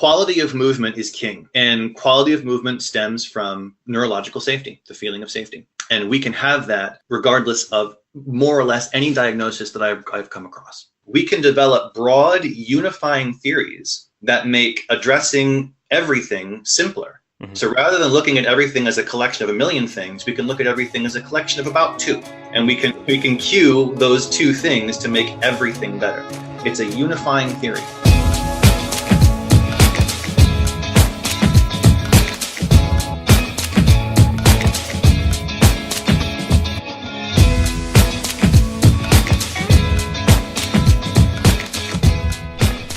quality of movement is king, and quality of movement stems from neurological safety, the feeling of safety. And we can have that regardless of more or less any diagnosis that I've come across. We can develop broad unifying theories that make addressing everything simpler. Mm-hmm. So rather than looking at everything as a collection of a million things, we can look at everything as a collection of about two. And we can cue those two things to make everything better. It's a unifying theory.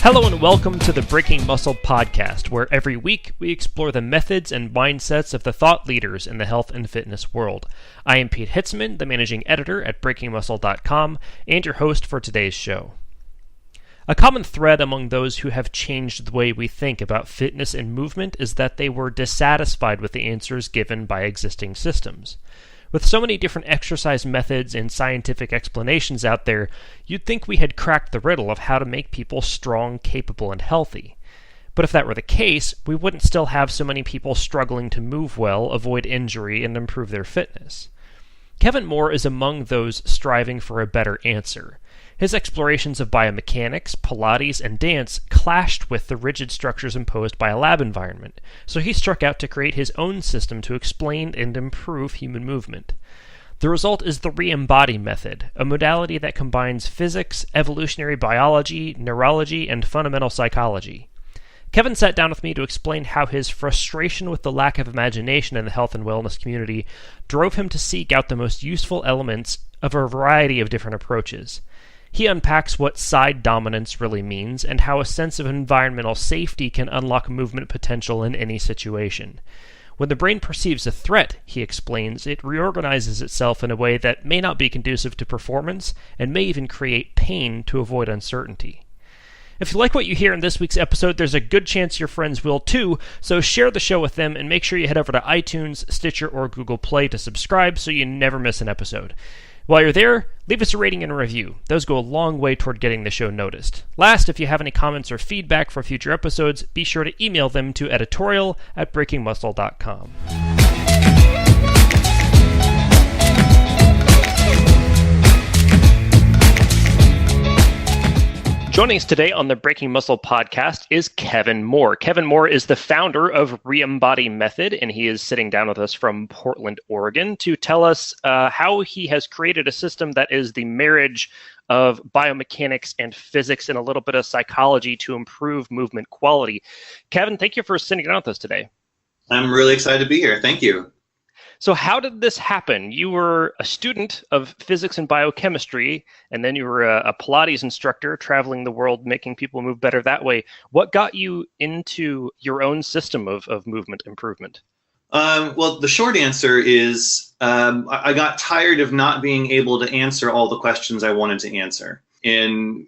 Hello and welcome to the Breaking Muscle podcast, where every week we explore the methods and mindsets of the thought leaders in the health and fitness world. I am Pete Hitzman, the managing editor at BreakingMuscle.com, and your host for today's show. A common thread among those who have changed the way we think about fitness and movement is that they were dissatisfied with the answers given by existing systems. With so many different exercise methods and scientific explanations out there, you'd think we had cracked the riddle of how to make people strong, capable, and healthy. But if that were the case, we wouldn't still have so many people struggling to move well, avoid injury, and improve their fitness. Kevin Moore is among those striving for a better answer. His explorations of biomechanics, Pilates, and dance clashed with the rigid structures imposed by a lab environment, so he struck out to create his own system to explain and improve human movement. The result is the Reembody Method, a modality that combines physics, evolutionary biology, neurology, and fundamental psychology. Kevin sat down with me to explain how his frustration with the lack of imagination in the health and wellness community drove him to seek out the most useful elements of a variety of different approaches. He unpacks what side dominance really means and how a sense of environmental safety can unlock movement potential in any situation. When the brain perceives a threat, he explains, it reorganizes itself in a way that may not be conducive to performance and may even create pain to avoid uncertainty. If you like what you hear in this week's episode, there's a good chance your friends will too, so share the show with them and make sure you head over to iTunes, Stitcher, or Google Play to subscribe so you never miss an episode. While you're there, leave us a rating and a review. Those go a long way toward getting the show noticed. Last, if you have any comments or feedback for future episodes, be sure to email them to editorial@breakingmuscle.com. Joining us today on the Breaking Muscle podcast is Kevin Moore. Kevin Moore is the founder of Reembody Method, and he is sitting down with us from Portland, Oregon, to tell us how he has created a system that is the marriage of biomechanics and physics and a little bit of psychology to improve movement quality. Kevin, thank you for sitting down with us today. I'm really excited to be here. Thank you. So how did this happen? You were a student of physics and biochemistry, and then you were a Pilates instructor traveling the world, making people move better that way. What got you into your own system of movement improvement? Well, the short answer is I got tired of not being able to answer all the questions I wanted to answer. And,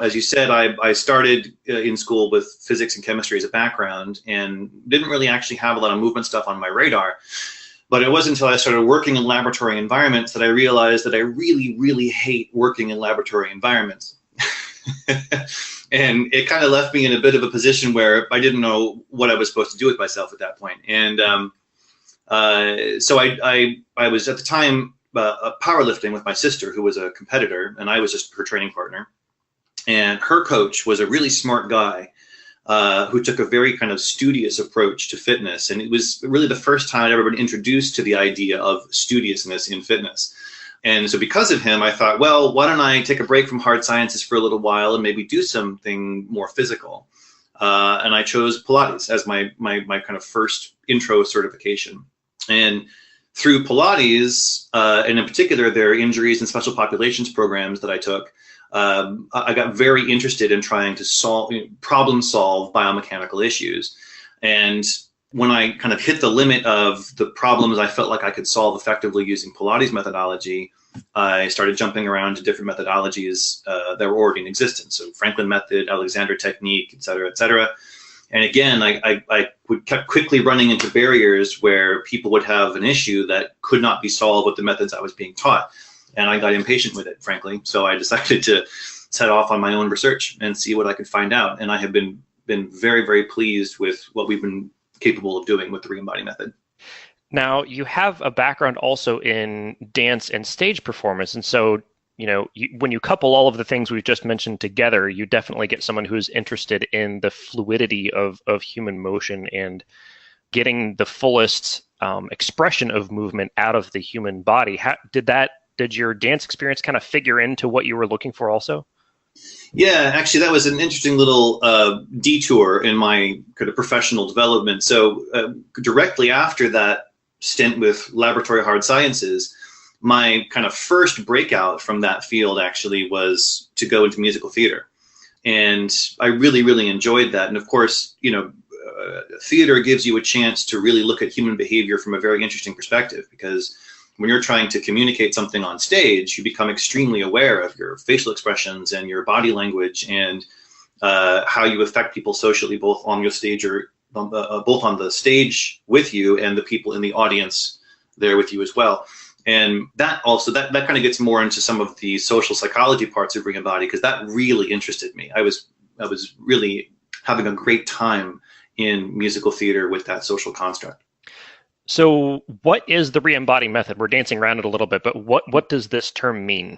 as you said, I started in school with physics and chemistry as a background and didn't really actually have a lot of movement stuff on my radar. But it wasn't until I started working in laboratory environments that I realized that I really, really hate working in laboratory environments. And it kind of left me in a bit of a position where I didn't know what I was supposed to do with myself at that point. And so I was at the time powerlifting with my sister, who was a competitor, and I was just her training partner. And her coach was a really smart guy who took a very kind of studious approach to fitness. And it was really the first time I'd ever been introduced to the idea of studiousness in fitness. And so because of him, I thought, well, why don't I take a break from hard sciences for a little while and maybe do something more physical? And I chose Pilates as my kind of first intro certification. And through Pilates, and in particular, their injuries and special populations programs that I took, I got very interested in trying to problem solve biomechanical issues. And when I kind of hit the limit of the problems I felt like I could solve effectively using Pilates methodology, I started jumping around to different methodologies that were already in existence. So Franklin method, Alexander technique, et cetera, et cetera. And again, I kept quickly running into barriers where people would have an issue that could not be solved with the methods I was being taught. And I got impatient with it, frankly. So I decided to set off on my own research and see what I could find out. And I have been been very, very pleased with what we've been capable of doing with the Reembody method. Now, you have a background also in dance and stage performance. And so, when you couple all of the things we've just mentioned together, you definitely get someone who's interested in the fluidity of human motion and getting the fullest expression of movement out of the human body. Did your dance experience kind of figure into what you were looking for also? Yeah, actually, that was an interesting little detour in my kind of professional development. So directly after that stint with laboratory hard sciences, my kind of first breakout from that field actually was to go into musical theater. And I really, really enjoyed that. And of course, theater gives you a chance to really look at human behavior from a very interesting perspective, because when you're trying to communicate something on stage, you become extremely aware of your facial expressions and your body language and how you affect people socially, both on your stage or both on the stage with you and the people in the audience there with you as well. And that kind of gets more into some of the social psychology parts of Reembody, because that really interested me. I was really having a great time in musical theater with that social construct. So what is the Reembody method? We're dancing around it a little bit, but what does this term mean?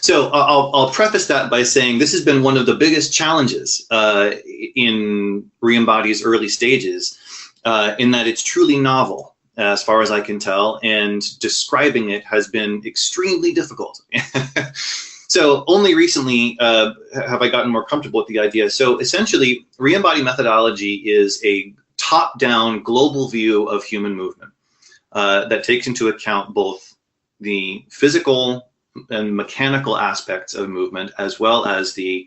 So I'll preface that by saying this has been one of the biggest challenges in Reembody's early stages, in that it's truly novel, as far as I can tell, and describing it has been extremely difficult. So only recently have I gotten more comfortable with the idea. So essentially, Reembody methodology is a top-down global view of human movement that takes into account both the physical and mechanical aspects of movement, as well as the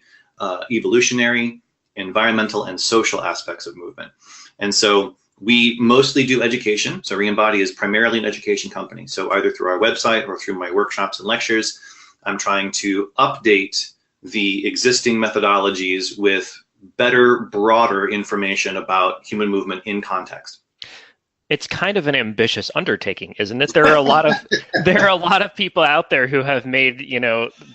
evolutionary, environmental, and social aspects of movement. And so we mostly do education. So Reembody is primarily an education company. So either through our website or through my workshops and lectures, I'm trying to update the existing methodologies with better, broader information about human movement in context. It's kind of an ambitious undertaking, isn't it? There are a lot of people out there who have made,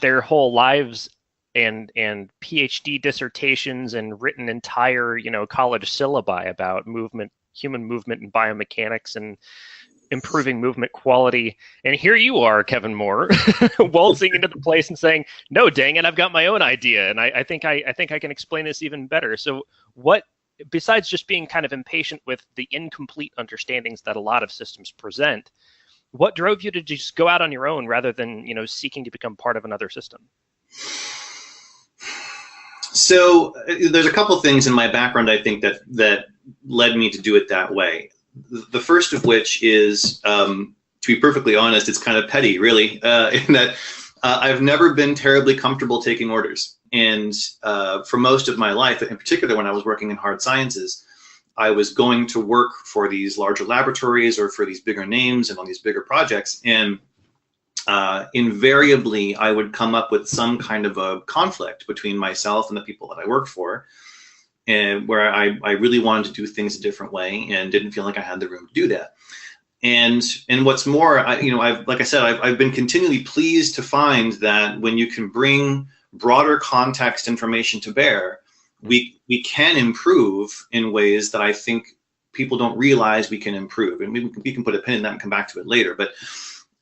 their whole lives and PhD dissertations and written entire, college syllabi about movement, human movement and biomechanics and improving movement quality. And here you are, Kevin Moore, waltzing into the place and saying, no, dang it, I've got my own idea. And I think I can explain this even better. So what, besides just being kind of impatient with the incomplete understandings that a lot of systems present, what drove you to just go out on your own rather than, seeking to become part of another system? So there's a couple things in my background, I think, that led me to do it that way. The first of which is, to be perfectly honest, it's kind of petty, really, in that I've never been terribly comfortable taking orders. And for most of my life, in particular when I was working in hard sciences, I was going to work for these larger laboratories or for these bigger names and on these bigger projects. And invariably, I would come up with some kind of a conflict between myself and the people that I worked for, and where I really wanted to do things a different way and didn't feel like I had the room to do that. And what's more, I've been continually pleased to find that when you can bring broader context information to bear, we can improve in ways that I think people don't realize we can improve. And we can put a pin in that and come back to it later. But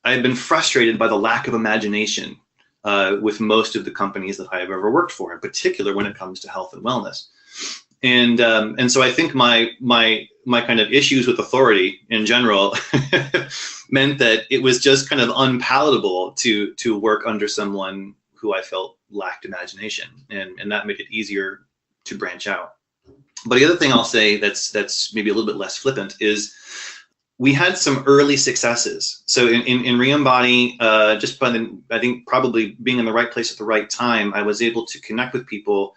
I've been frustrated by the lack of imagination with most of the companies that I have ever worked for, in particular when it comes to health and wellness. And so I think my kind of issues with authority in general meant that it was just kind of unpalatable to work under someone who I felt lacked imagination, and that made it easier to branch out. But the other thing I'll say that's maybe a little bit less flippant is we had some early successes. So in Reembody, just by I think probably being in the right place at the right time, I was able to connect with people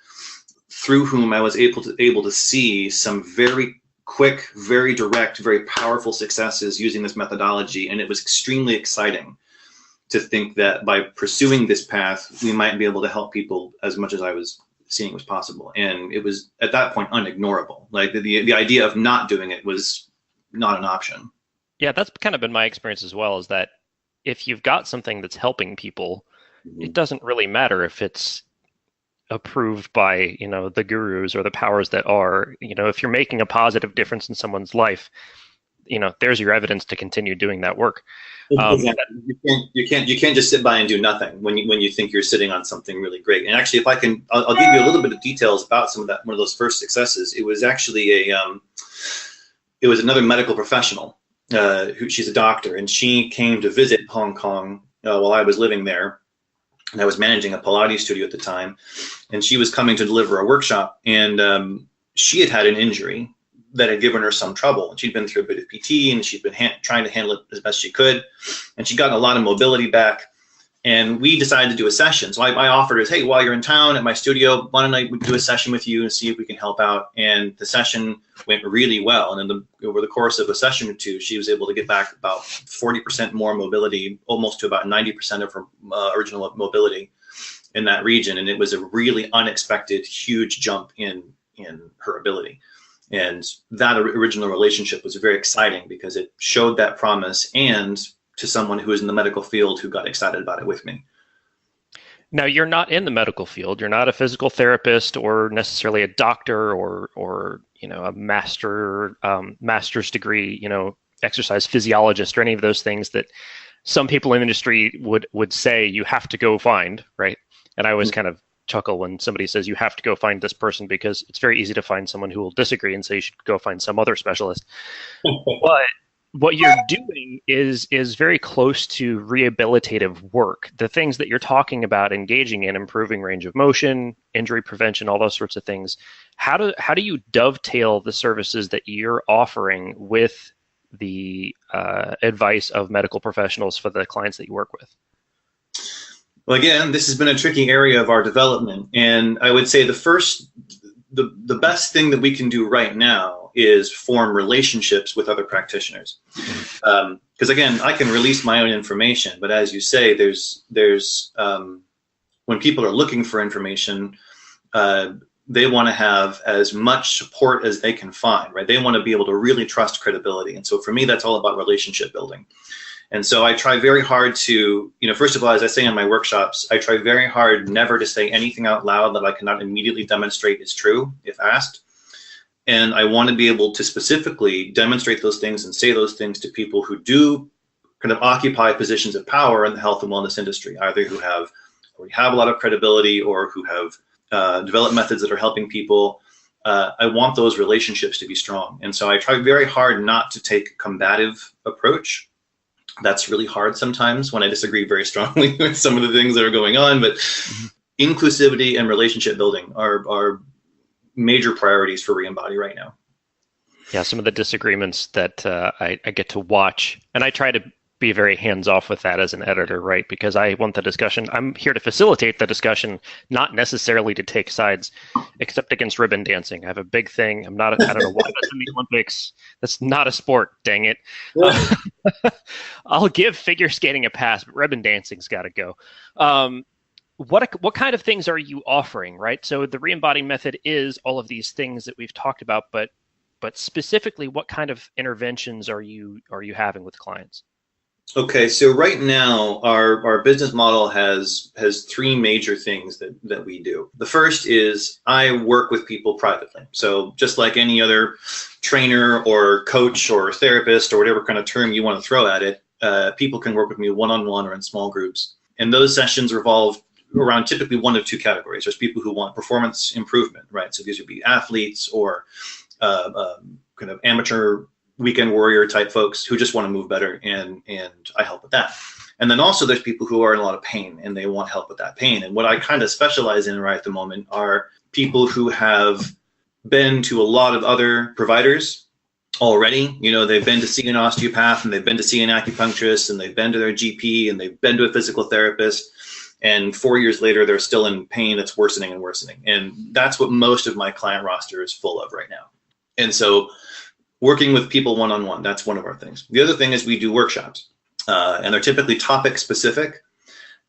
through whom I was able to see some very quick, very direct, very powerful successes using this methodology. And it was extremely exciting to think that by pursuing this path, we might be able to help people as much as I was seeing was possible. And it was at that point unignorable. Like the idea of not doing it was not an option. Yeah, that's kind of been my experience as well, is that if you've got something that's helping people, it doesn't really matter if it's approved by, the gurus or the powers that are. If you're making a positive difference in someone's life, there's your evidence to continue doing that work. Exactly. You can't just sit by and do nothing when you think you're sitting on something really great. And actually, if I can, I'll give you a little bit of details about one of those first successes. It was actually it was another medical professional she's a doctor, and she came to visit Hong Kong while I was living there, and I was managing a Pilates studio at the time, and she was coming to deliver a workshop, and she had an injury that had given her some trouble. And she'd been through a bit of PT, and she'd been trying to handle it as best she could. And she'd gotten a lot of mobility back. And we decided to do a session. So I offered her, hey, while you're in town at my studio, why don't I do a session with you and see if we can help out? And the session went really well. And over the course of a session or two, she was able to get back about 40% more mobility, almost to about 90% of her original mobility in that region. And it was a really unexpected, huge jump in her ability. And that original relationship was very exciting because it showed that promise, and to someone who is in the medical field who got excited about it with me. Now, you're not in the medical field. You're not a physical therapist or necessarily a doctor or a master's degree, exercise physiologist or any of those things that some people in the industry would say you have to go find, right? And I always kind of chuckle when somebody says you have to go find this person, because it's very easy to find someone who will disagree and say you should go find some other specialist. But what you're doing is very close to rehabilitative work. The things that you're talking about engaging in, improving range of motion, injury prevention, all those sorts of things. How do you dovetail the services that you're offering with the advice of medical professionals for the clients that you work with? Well, again, this has been a tricky area of our development, and I would say the best thing that we can do right now is form relationships with other practitioners. Because again, I can release my own information, but as you say, there's when people are looking for information, they want to have as much support as they can find, right? They want to be able to really trust credibility, and so for me, that's all about relationship building. And so I try very hard to, first of all, as I say in my workshops, I try very hard never to say anything out loud that I cannot immediately demonstrate is true if asked. And I want to be able to specifically demonstrate those things and say those things to people who do kind of occupy positions of power in the health and wellness industry, either who already have a lot of credibility or who have developed methods that are helping people. I want those relationships to be strong. And so I try very hard not to take a combative approach. That's really hard sometimes when I disagree very strongly with some of the things that are going on, but inclusivity and relationship building are major priorities for Reembody right now. Yeah, some of the disagreements that I get to watch, and I try to be very hands-off with that as an editor, right? Because I want the discussion. I'm here to facilitate the discussion, not necessarily to take sides, except against ribbon dancing. I have a big thing. I don't know why that's in the Olympics. That's not a sport, dang it. I'll give figure skating a pass, but ribbon dancing's got to go. What kind of things are you offering, right? So the Reembody Method is all of these things that we've talked about, but specifically, what kind of interventions are you having with clients? Okay, so right now our business model has three major things that we do. The first is I work with people privately. So just like any other trainer or coach or therapist or whatever kind of term you want to throw at it, people can work with me one-on-one or in small groups. And those sessions revolve around typically one of two categories. There's people who want performance improvement, right? So these would be athletes or kind of amateur weekend warrior type folks who just want to move better, and I help with that. And then also there's people who are in a lot of pain and they want help with that pain. And what I kind of specialize in right at the moment are people who have been to a lot of other providers already. They've been to see an osteopath, and they've been to see an acupuncturist, and they've been to their GP, and they've been to a physical therapist. And 4 years later, they're still in pain that's worsening and worsening. And that's what most of my client roster is full of right now. And so working with people one-on-one, that's one of our things. The other thing is we do workshops, and they're typically topic specific.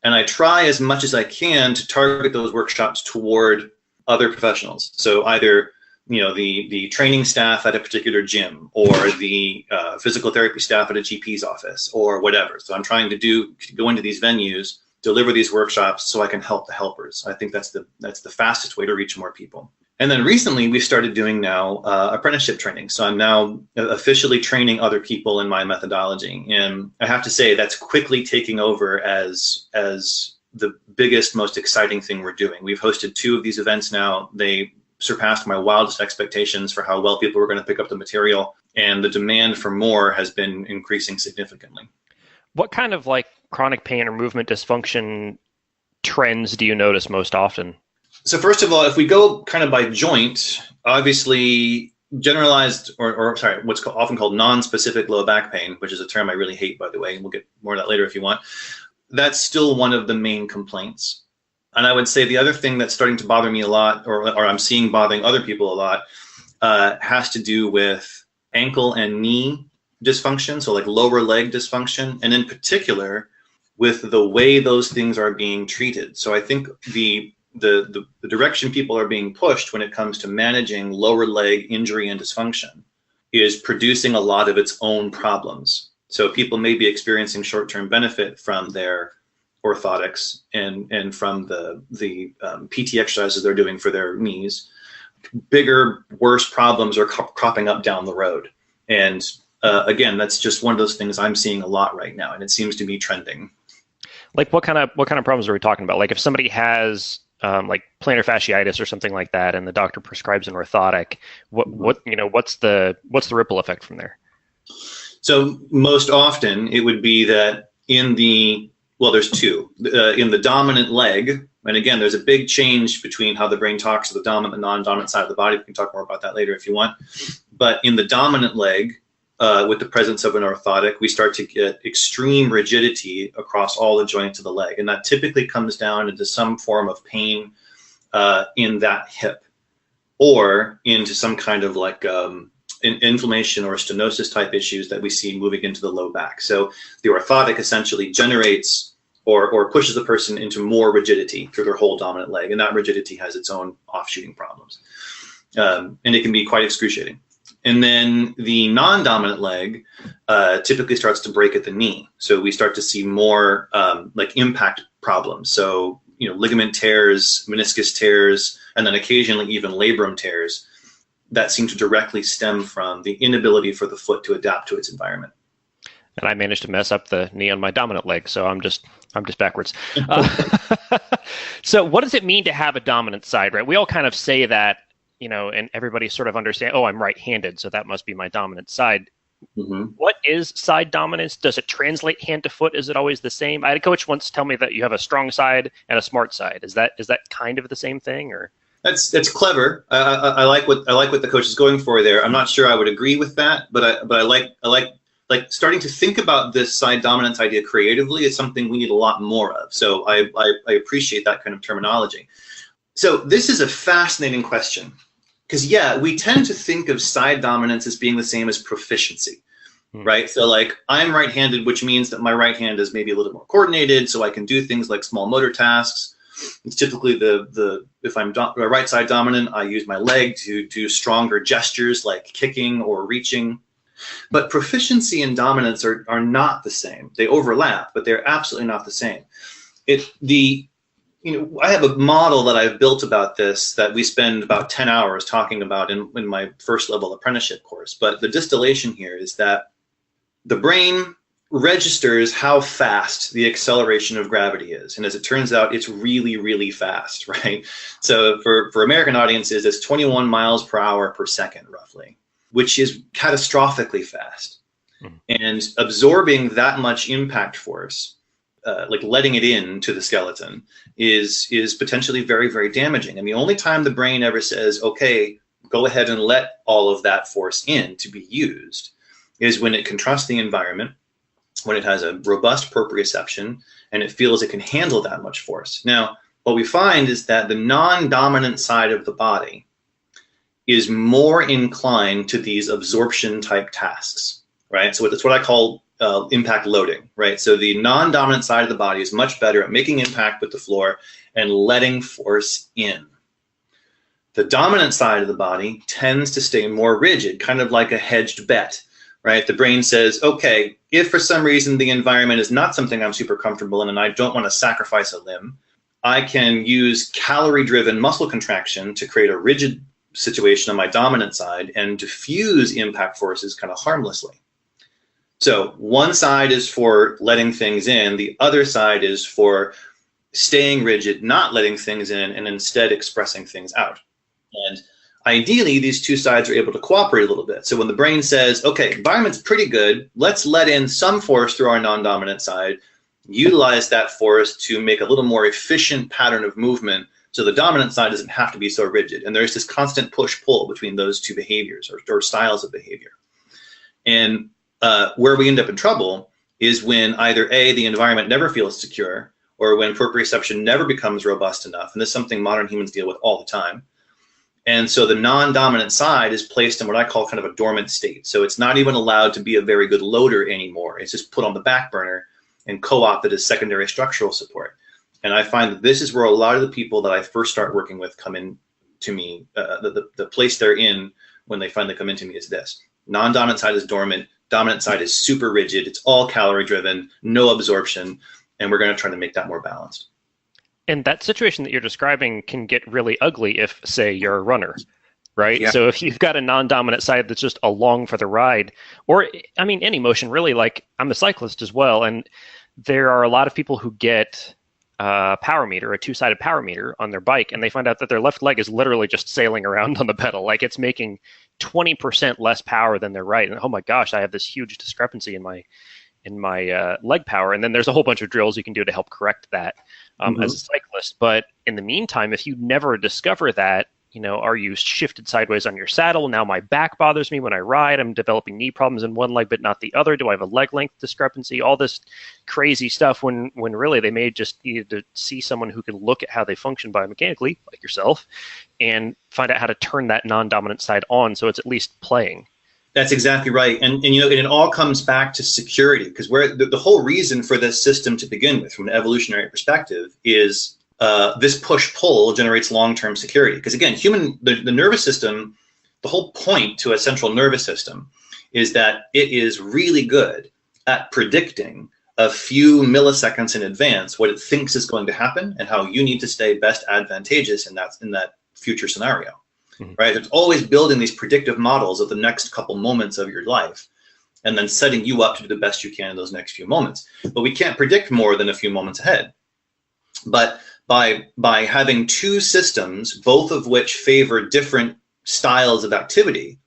And I try as much as I can to target those workshops toward other professionals. So either the training staff at a particular gym, or the physical therapy staff at a GP's office, or whatever. So I'm trying to go into these venues deliver these workshops so I can help the helpers. I think that's the fastest way to reach more people. And then recently we started doing now apprenticeship training. So I'm now officially training other people in my methodology. And I have to say that's quickly taking over as the biggest, most exciting thing we're doing. We've hosted 2 of these events now. They surpassed my wildest expectations for how well people were going to pick up the material. And the demand for more has been increasing significantly. What kind of like chronic pain or movement dysfunction trends do you notice most often? So first of all, if we go kind of by joint, obviously generalized or what's often called non-specific low back pain, which is a term I really hate, by the way, and we'll get more of that later if you want. That's still one of the main complaints. And I would say the other thing that's starting to bother me a lot, or I'm seeing bothering other people a lot, has to do with ankle and knee dysfunction, so like lower leg dysfunction, and in particular with the way those things are being treated. So I think the direction people are being pushed when it comes to managing lower leg injury and dysfunction is producing a lot of its own problems. So people may be experiencing short-term benefit from their orthotics and from the PT exercises they're doing for their knees. Bigger, worse problems are cropping up down the road. And again, that's just one of those things I'm seeing a lot right now, and it seems to be trending. Like what kind of problems are we talking about? Like if somebody has like plantar fasciitis or something like that, and the doctor prescribes an orthotic, what's the ripple effect from there? So most often it would be that there's 2. In the dominant leg, and again, there's a big change between how the brain talks to the dominant and non-dominant side of the body. We can talk more about that later if you want. But in the dominant leg, with the presence of an orthotic, we start to get extreme rigidity across all the joints of the leg. And that typically comes down into some form of pain in that hip, or into some kind of like inflammation or stenosis type issues that we see moving into the low back. So the orthotic essentially generates or pushes the person into more rigidity through their whole dominant leg. And that rigidity has its own offshooting problems. And it can be quite excruciating. And then the non-dominant leg typically starts to break at the knee. So we start to see more like impact problems. So, ligament tears, meniscus tears, and then occasionally even labrum tears that seem to directly stem from the inability for the foot to adapt to its environment. And I managed to mess up the knee on my dominant leg, so I'm just backwards. So what does it mean to have a dominant side, right? We all kind of say that, and everybody sort of understands, oh, I'm right-handed, so that must be my dominant side. Mm-hmm. What is side dominance? Does it translate hand to foot? Is it always the same? I had a coach once tell me that you have a strong side and a smart side. Is that kind of the same thing, or? That's clever. I like what the coach is going for there. I'm not sure I would agree with that, but I like starting to think about this side dominance idea creatively is something we need a lot more of. So I appreciate that kind of terminology. So this is a fascinating question. Because, we tend to think of side dominance as being the same as proficiency, right? So, like, I'm right-handed, which means that my right hand is maybe a little more coordinated, so I can do things like small motor tasks. It's typically if I'm right side dominant, I use my leg to do stronger gestures like kicking or reaching. But proficiency and dominance are not the same. They overlap, but they're absolutely not the same. I have a model that I've built about this that we spend about 10 hours talking about in my first level apprenticeship course. But the distillation here is that the brain registers how fast the acceleration of gravity is. And as it turns out, it's really, really fast, right? So for American audiences, it's 21 miles per hour per second, roughly, which is catastrophically fast. And absorbing that much impact force, like letting it into the skeleton, is potentially very, very damaging. And the only time the brain ever says, okay, go ahead and let all of that force in to be used is when it can trust the environment, when it has a robust proprioception, and it feels it can handle that much force. Now, what we find is that the non-dominant side of the body is more inclined to these absorption type tasks, right? So that's what I call impact loading, right? So the non-dominant side of the body is much better at making impact with the floor and letting force in. The dominant side of the body tends to stay more rigid, kind of like a hedged bet, right? The brain says, okay, if for some reason the environment is not something I'm super comfortable in and I don't want to sacrifice a limb, I can use calorie-driven muscle contraction to create a rigid situation on my dominant side and diffuse impact forces kind of harmlessly. So one side is for letting things in, the other side is for staying rigid, not letting things in, and instead expressing things out. And ideally, these two sides are able to cooperate a little bit. So when the brain says, okay, environment's pretty good, let's let in some force through our non-dominant side, utilize that force to make a little more efficient pattern of movement so the dominant side doesn't have to be so rigid. And there's this constant push-pull between those two behaviors or styles of behavior. And where we end up in trouble is when either A, the environment never feels secure, or when proprioception never becomes robust enough. And this is something modern humans deal with all the time. And so the non-dominant side is placed in what I call kind of a dormant state. So it's not even allowed to be a very good loader anymore. It's just put on the back burner and co-opted as secondary structural support. And I find that this is where a lot of the people that I first start working with come in to me. The place they're in when they finally come into me is this. Non-dominant side is dormant. Dominant side is super rigid. It's all calorie driven, no absorption. And we're going to try to make that more balanced. And that situation that you're describing can get really ugly if, say, you're a runner, right? Yeah. So if you've got a non-dominant side that's just along for the ride, or, I mean, any motion really, like I'm a cyclist as well, and there are a lot of people who get a power meter, a two-sided power meter on their bike, and they find out that their left leg is literally just sailing around on the pedal, like it's making 20% less power than their right. And oh my gosh, I have this huge discrepancy in my leg power. And then there's a whole bunch of drills you can do to help correct that as a cyclist. But in the meantime, if you never discover that, you know, are you shifted sideways on your saddle? Now my back bothers me when I ride. I'm developing knee problems in one leg, but not the other. Do I have a leg length discrepancy? All this crazy stuff when really they may just need to see someone who can look at how they function biomechanically, like yourself, and find out how to turn that non-dominant side on so it's at least playing. That's exactly right. And you know, and it all comes back to security, because the whole reason for this system to begin with, from an evolutionary perspective, is this push-pull generates long-term security. Because again, the nervous system, the whole point to a central nervous system is that it is really good at predicting a few milliseconds in advance what it thinks is going to happen and how you need to stay best advantageous in that future scenario. Right? It's always building these predictive models of the next couple moments of your life and then setting you up to do the best you can in those next few moments. But we can't predict more than a few moments ahead. But by having two systems, both of which favor different styles of activity,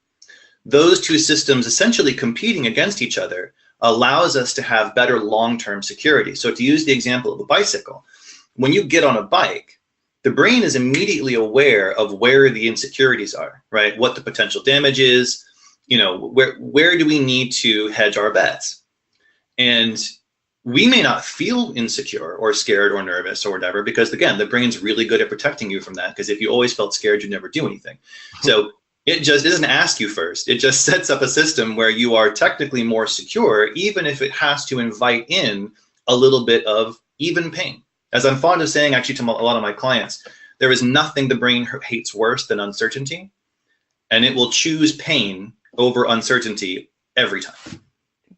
those two systems essentially competing against each other allows us to have better long-term security. So to use the example of a bicycle, when you get on a bike, the brain is immediately aware of where the insecurities are, right? What the potential damage is, you know, where do we need to hedge our bets? And we may not feel insecure or scared or nervous or whatever, because again, the brain's really good at protecting you from that, because if you always felt scared, you'd never do anything. So it doesn't ask you first. It just sets up a system where you are technically more secure, even if it has to invite in a little bit of even pain. As I'm fond of saying, actually, to a lot of my clients, there is nothing the brain hates worse than uncertainty, and it will choose pain over uncertainty every time.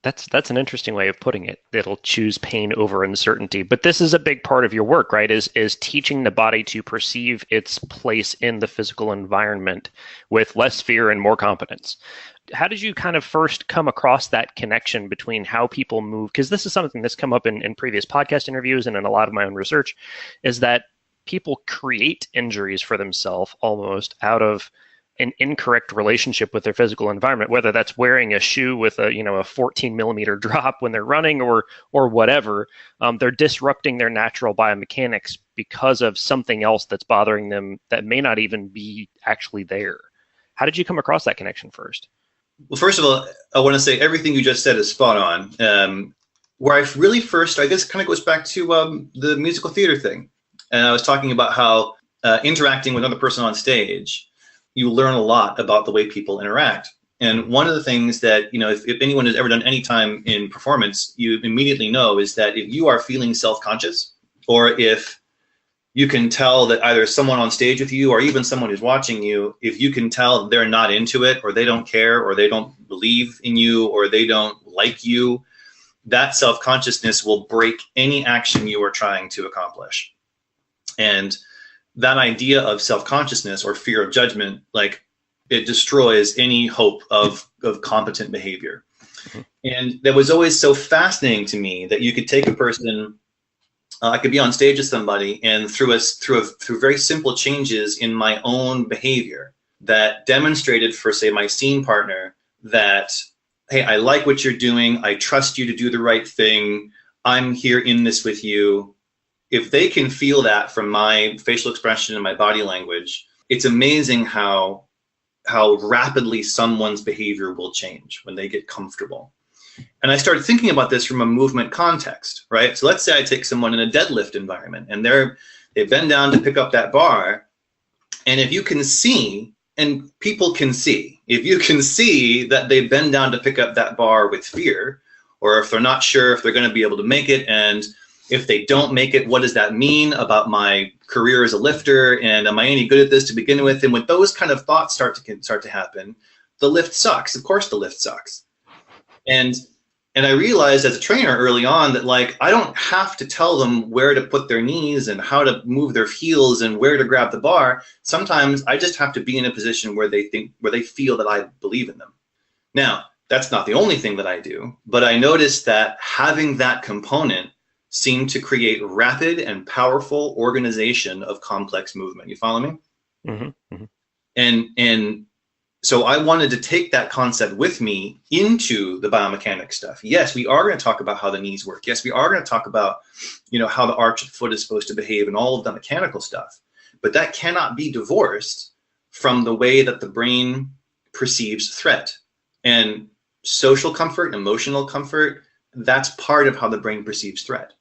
That's an interesting way of putting it. It'll choose pain over uncertainty. But this is a big part of your work, right? Is teaching the body to perceive its place in the physical environment with less fear and more competence. How did you kind of first come across that connection between how people move? Because this is something that's come up in previous podcast interviews and in a lot of my own research, is that people create injuries for themselves almost out of an incorrect relationship with their physical environment, whether that's wearing a shoe with a 14 millimeter drop when they're running or whatever. They're disrupting their natural biomechanics because of something else that's bothering them that may not even be actually there. How did you come across that connection first? Well, first of all, I want to say everything you just said is spot on. Where I really first, I guess, kind of goes back to the musical theater thing. And I was talking about how interacting with another person on stage, you learn a lot about the way people interact. And one of the things that, you know, if anyone has ever done any time in performance, you immediately know is that if you are feeling self-conscious, or if you can tell that either someone on stage with you or even someone who's watching you, if you can tell they're not into it, or they don't care, or they don't believe in you, or they don't like you, that self-consciousness will break any action you are trying to accomplish. And that idea of self-consciousness or fear of judgment, like, it destroys any hope of competent behavior. And that was always so fascinating to me, that you could take a person, I could be on stage with somebody, and through very simple changes in my own behavior that demonstrated for, say, my scene partner that, hey, I like what you're doing, I trust you to do the right thing, I'm here in this with you. If they can feel that from my facial expression and my body language, it's amazing how rapidly someone's behavior will change when they get comfortable. And I started thinking about this from a movement context, right? So let's say I take someone in a deadlift environment, and they bend down to pick up that bar. And if you can see, and people can see, if you can see that they bend down to pick up that bar with fear, or if they're not sure if they're going to be able to make it, and if they don't make it, what does that mean about my career as a lifter? And am I any good at this to begin with? And when those kind of thoughts start to happen, the lift sucks. Of course the lift sucks. And I realized as a trainer early on that, like, I don't have to tell them where to put their knees and how to move their heels and where to grab the bar. Sometimes I just have to be in a position where they feel that I believe in them. Now, that's not the only thing that I do, but I noticed that having that component seemed to create rapid and powerful organization of complex movement. You follow me? Mm-hmm. Mm-hmm. And so I wanted to take that concept with me into the biomechanics stuff. Yes, we are going to talk about how the knees work. Yes, we are going to talk about, how the arch of the foot is supposed to behave and all of the mechanical stuff. But that cannot be divorced from the way that the brain perceives threat. And social comfort, emotional comfort, that's part of how the brain perceives threat.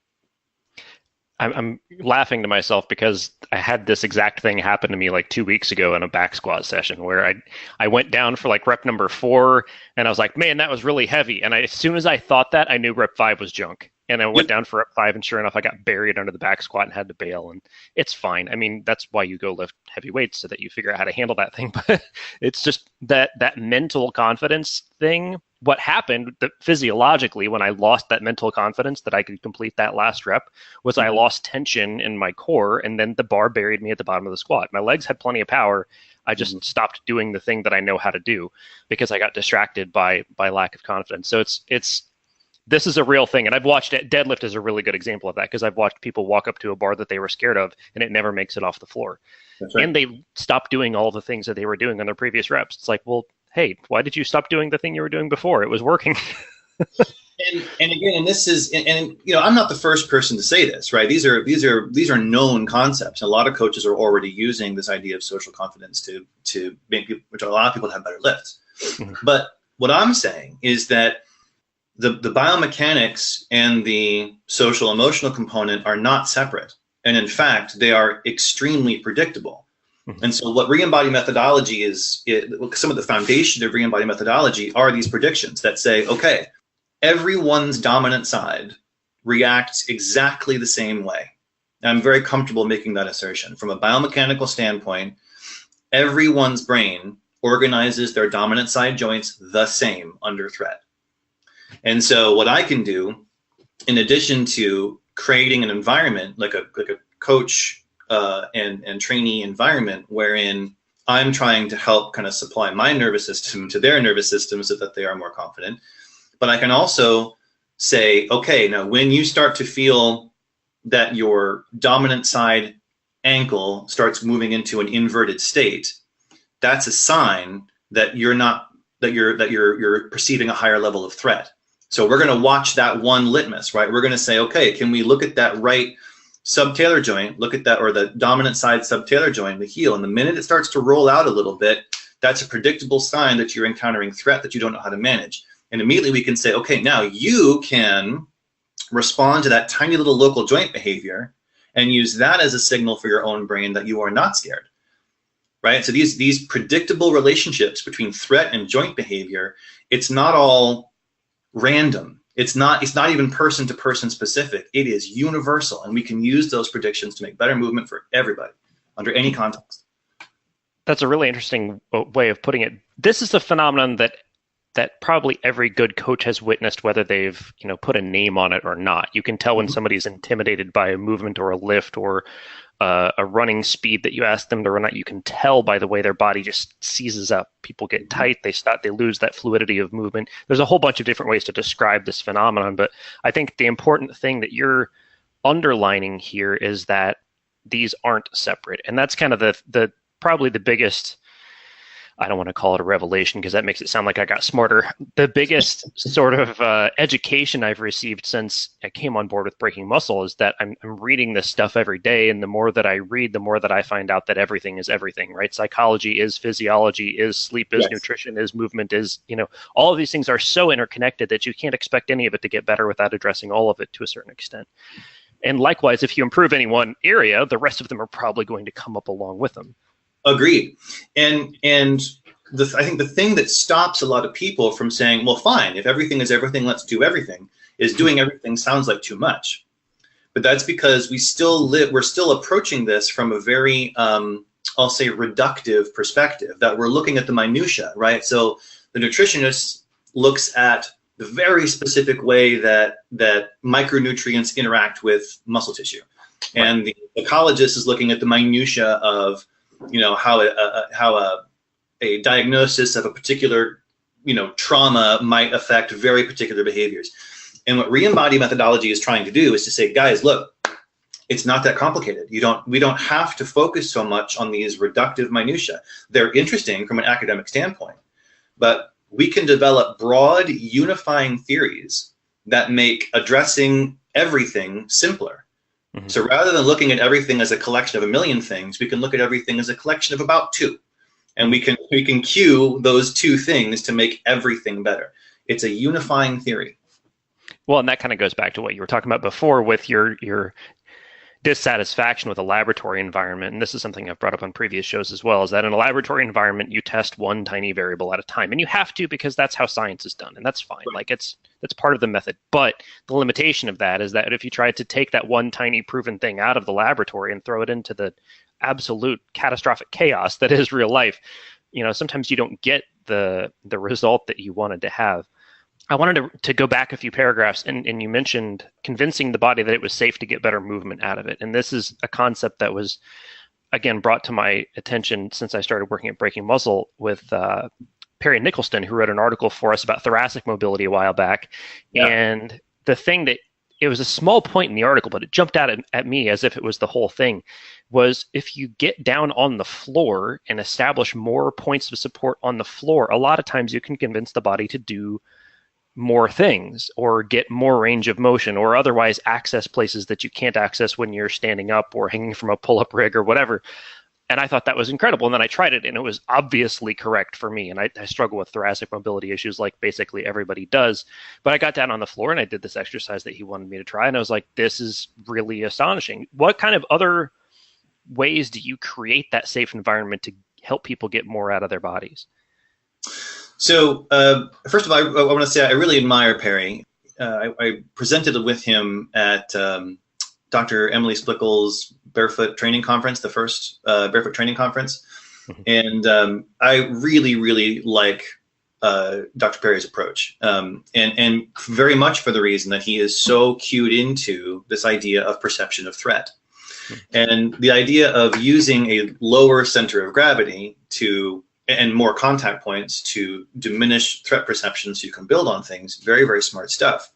I'm laughing to myself because I had this exact thing happen to me like 2 weeks ago in a back squat session where I went down for like rep number 4 and I was like, man, that was really heavy. And as soon as I thought that, I knew rep 5 was junk. And I went down for rep 5, and sure enough, I got buried under the back squat and had to bail. And it's fine. I mean, that's why you go lift heavy weights, so that you figure out how to handle that thing. But it's just that mental confidence thing. What happened physiologically when I lost that mental confidence that I could complete that last rep was I lost tension in my core, and then the bar buried me at the bottom of the squat. My legs had plenty of power. I just stopped doing the thing that I know how to do because I got distracted by lack of confidence. So this is a real thing. And I've watched it. Deadlift is a really good example of that, because I've watched people walk up to a bar that they were scared of and it never makes it off the floor. That's right. And they stopped doing all the things that they were doing on their previous reps. It's like, well, hey, why did you stop doing the thing you were doing before? It was working. and again, and this is, and I'm not the first person to say this, right? These are known concepts. A lot of coaches are already using this idea of social confidence to make people, which a lot of people have better lifts. Mm-hmm. But what I'm saying is that the biomechanics and the social emotional component are not separate. And in fact, they are extremely predictable. Mm-hmm. And so what Reembody methodology is, some of the foundation of Reembody methodology are these predictions that say, okay, everyone's dominant side reacts exactly the same way. And I'm very comfortable making that assertion. From a biomechanical standpoint, everyone's brain organizes their dominant side joints the same under threat. And so what I can do, in addition to creating an environment like a coach and trainee environment wherein I'm trying to help kind of supply my nervous system to their nervous system so that they are more confident, but I can also say, okay, now when you start to feel that your dominant side ankle starts moving into an inverted state, that's a sign that you're perceiving a higher level of threat. So we're going to watch that one litmus, right? We're going to say, okay, can we look at that right subtalar joint, look at that, or the dominant side subtalar joint, the heel, and the minute it starts to roll out a little bit, that's a predictable sign that you're encountering threat that you don't know how to manage. And immediately we can say, okay, now you can respond to that tiny little local joint behavior and use that as a signal for your own brain that you are not scared, right? So these predictable relationships between threat and joint behavior, it's not all random. It's not even person to person specific. It is universal, and we can use those predictions to make better movement for everybody under any context. That's a really interesting way of putting it. This is a phenomenon that probably every good coach has witnessed, whether they've put a name on it or not. You can tell when somebody's intimidated by a movement or a lift or a running speed that you ask them to run at. You can tell by the way their body just seizes up. People get tight, they stop, they lose that fluidity of movement. There's a whole bunch of different ways to describe this phenomenon, but I think the important thing that you're underlining here is that these aren't separate. And that's kind of the probably the biggest, I don't want to call it a revelation because that makes it sound like I got smarter. The biggest sort of education I've received since I came on board with Breaking Muscle is that I'm reading this stuff every day. And the more that I read, the more that I find out that everything is everything, right? Psychology is physiology, is sleep, is nutrition, is movement, is, all of these things are so interconnected that you can't expect any of it to get better without addressing all of it to a certain extent. And likewise, if you improve any one area, the rest of them are probably going to come up along with them. Agreed. And I think the thing that stops a lot of people from saying, well, fine, if everything is everything, let's do everything, is doing everything sounds like too much. But that's because we're still approaching this from a very, I'll say, reductive perspective, that we're looking at the minutia, right? So the nutritionist looks at the very specific way that micronutrients interact with muscle tissue. And the ecologist is looking at the minutia of how a diagnosis of a particular trauma might affect very particular behaviors. And what Reembody methodology is trying to do is to say, guys, look, it's not that complicated. We don't have to focus so much on these reductive minutia. They're interesting from an academic standpoint, but we can develop broad unifying theories that make addressing everything simpler. So rather than looking at everything as a collection of a million things, we can look at everything as a collection of about two. And we can cue those two things to make everything better. It's a unifying theory. Well, and that kind of goes back to what you were talking about before with your dissatisfaction with a laboratory environment. And this is something I've brought up on previous shows as well, is that in a laboratory environment, you test one tiny variable at a time. And you have to, because that's how science is done. And that's fine. Like that's part of the method. But the limitation of that is that if you try to take that one tiny proven thing out of the laboratory and throw it into the absolute catastrophic chaos that is real life, sometimes you don't get the result that you wanted to have. I wanted to go back a few paragraphs, and you mentioned convincing the body that it was safe to get better movement out of it. And this is a concept that was, again, brought to my attention since I started working at Breaking Muscle with Perry Nicholson, who wrote an article for us about thoracic mobility a while back. Yeah. And the thing that, it was a small point in the article, but it jumped out at me as if it was the whole thing, was if you get down on the floor and establish more points of support on the floor, a lot of times you can convince the body to do more things or get more range of motion or otherwise access places that you can't access when you're standing up or hanging from a pull-up rig or whatever. And I thought that was incredible. And then I tried it and it was obviously correct for me. And I struggle with thoracic mobility issues like basically everybody does. But I got down on the floor and I did this exercise that he wanted me to try. And I was like, this is really astonishing. What kind of other ways do you create that safe environment to help people get more out of their bodies? So first of all, I want to say I really admire Perry. I presented with him at Dr. Emily Splickle's Barefoot Training Conference, the first Barefoot Training Conference. And I really, really like Dr. Perry's approach. And very much for the reason that he is so cued into this idea of perception of threat. And the idea of using a lower center of gravity and more contact points to diminish threat perception so you can build on things. Very, very smart stuff.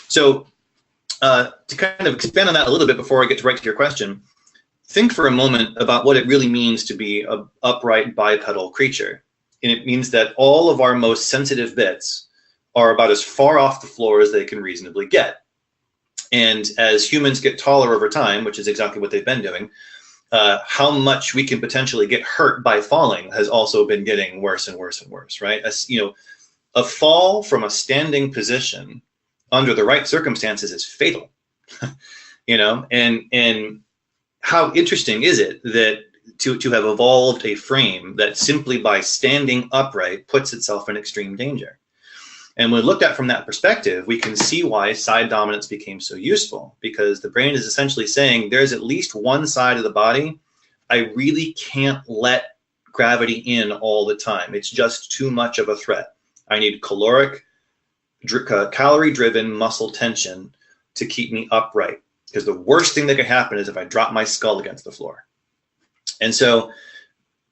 So to kind of expand on that a little bit before I get right to your question, think for a moment about what it really means to be an upright bipedal creature. And it means that all of our most sensitive bits are about as far off the floor as they can reasonably get. And as humans get taller over time, which is exactly what they've been doing, how much we can potentially get hurt by falling has also been getting worse and worse and worse, right? A fall from a standing position under the right circumstances is fatal, and how interesting is it that to have evolved a frame that simply by standing upright puts itself in extreme danger. And when looked at from that perspective, we can see why side dominance became so useful, because the brain is essentially saying there's at least one side of the body I really can't let gravity in all the time. It's just too much of a threat. I need calorie-driven muscle tension to keep me upright, because the worst thing that could happen is if I drop my skull against the floor. And so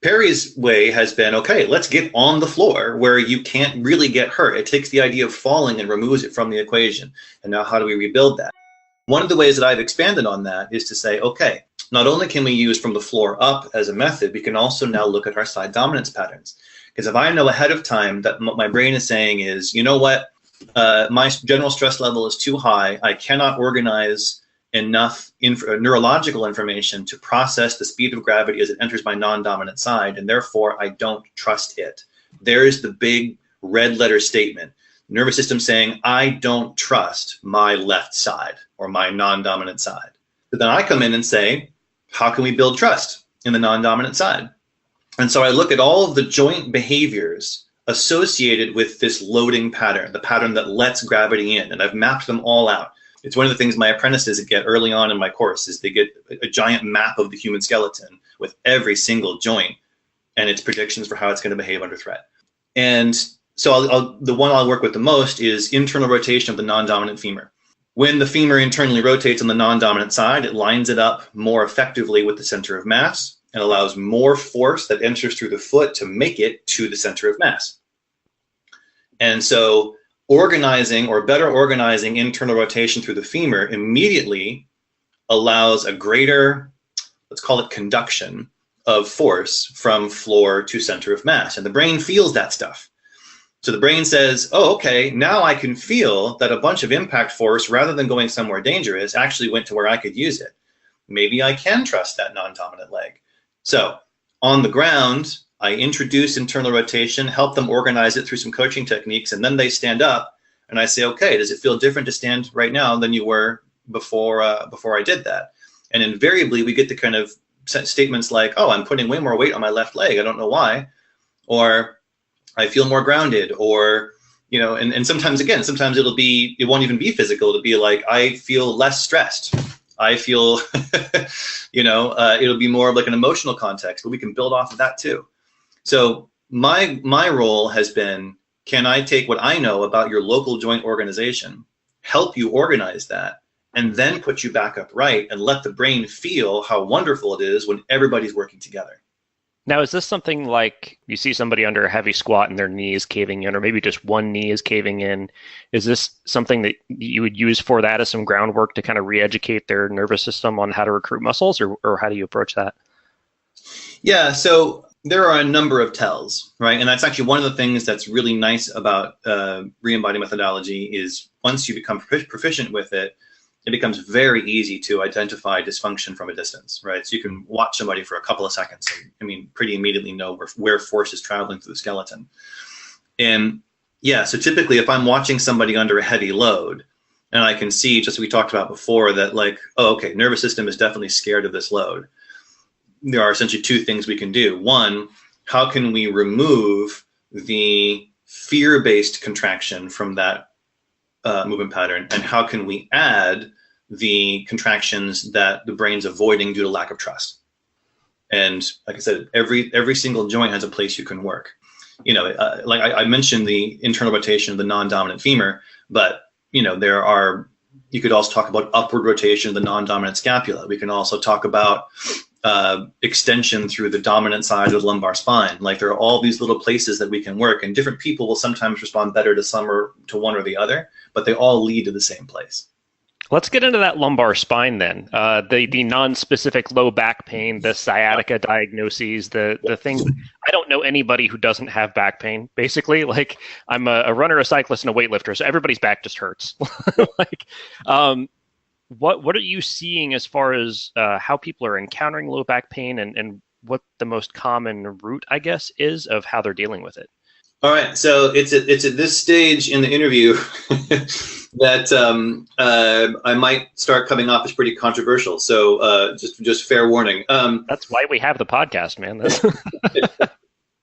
Perry's way has been, okay, let's get on the floor where you can't really get hurt. It takes the idea of falling and removes it from the equation. And now how do we rebuild that? One of the ways that I've expanded on that is to say, okay, not only can we use from the floor up as a method, we can also now look at our side dominance patterns. Because if I know ahead of time that what my brain is saying is, you know what, my general stress level is too high, I cannot organize enough neurological information to process the speed of gravity as it enters my non-dominant side, and therefore I don't trust it. There's the big red letter statement. Nervous system saying, I don't trust my left side or my non-dominant side. But then I come in and say, how can we build trust in the non-dominant side? And so I look at all of the joint behaviors associated with this loading pattern, the pattern that lets gravity in, and I've mapped them all out. It's one of the things my apprentices get early on in my course is they get a giant map of the human skeleton with every single joint and its predictions for how it's going to behave under threat. And so the one I'll work with the most is internal rotation of the non-dominant femur. When the femur internally rotates on the non-dominant side, it lines it up more effectively with the center of mass and allows more force that enters through the foot to make it to the center of mass. And so organizing or better organizing internal rotation through the femur immediately allows a greater, let's call it conduction of force from floor to center of mass. And the brain feels that stuff. So the brain says, oh, okay, now I can feel that a bunch of impact force, rather than going somewhere dangerous, actually went to where I could use it. Maybe I can trust that non-dominant leg. So on the ground, I introduce internal rotation, help them organize it through some coaching techniques, and then they stand up and I say, okay, does it feel different to stand right now than you were before I did that? And invariably we get the kind of statements like, oh, I'm putting way more weight on my left leg, I don't know why, or I feel more grounded, or, you know, and sometimes it won't even be physical. It'll be like, I feel less stressed. I feel, it'll be more of like an emotional context, but we can build off of that too. So my role has been, can I take what I know about your local joint organization, help you organize that, and then put you back upright and let the brain feel how wonderful it is when everybody's working together. Now, is this something like you see somebody under a heavy squat and their knee is caving in, or maybe just one knee is caving in? Is this something that you would use for that as some groundwork to kind of re-educate their nervous system on how to recruit muscles, or how do you approach that? Yeah, so there are a number of tells, right? And that's actually one of the things that's really nice about Reembody methodology is once you become proficient with it, it becomes very easy to identify dysfunction from a distance, right? So you can watch somebody for a couple of seconds and, pretty immediately know where force is traveling through the skeleton. And yeah, so typically if I'm watching somebody under a heavy load and I can see, just as we talked about before, that like, oh, okay, nervous system is definitely scared of this load. There are essentially two things we can do. One, how can we remove the fear-based contraction from that movement pattern, and how can we add the contractions that the brain's avoiding due to lack of trust? And like I said, every single joint has a place you can work. Like I mentioned the internal rotation of the non-dominant femur, but you could also talk about upward rotation of the non-dominant scapula. We can also talk about extension through the dominant side of the lumbar spine. Like there are all these little places that we can work, and different people will sometimes respond better to some or to one or the other, but they all lead to the same place. Let's get into that lumbar spine then. The non-specific low back pain, the sciatica diagnoses, the things. I don't know anybody who doesn't have back pain, basically. Like I'm a runner, a cyclist, and a weightlifter, so everybody's back just hurts. What are you seeing as far as how people are encountering low back pain, and what the most common root, I guess, is of how they're dealing with it? All right, so it's at this stage in the interview that I might start coming off as pretty controversial. So just fair warning. That's why we have the podcast, man.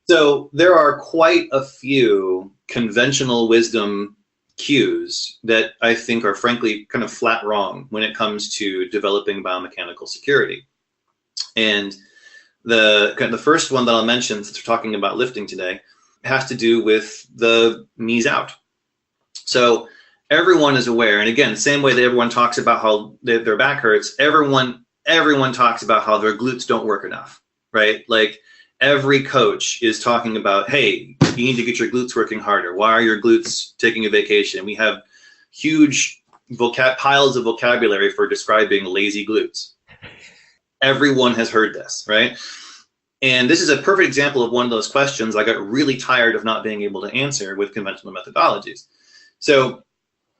So there are quite a few conventional wisdom cues that I think are frankly kind of flat wrong when it comes to developing biomechanical security. And the first one that I'll mention, since we're talking about lifting today, has to do with the knees out. So everyone is aware, and again, same way that everyone talks about how their back hurts, everyone talks about how their glutes don't work enough, right? Like every coach is talking about, hey, you need to get your glutes working harder. Why are your glutes taking a vacation? We have huge piles of vocabulary for describing lazy glutes. Everyone has heard this, right? And this is a perfect example of one of those questions I got really tired of not being able to answer with conventional methodologies. So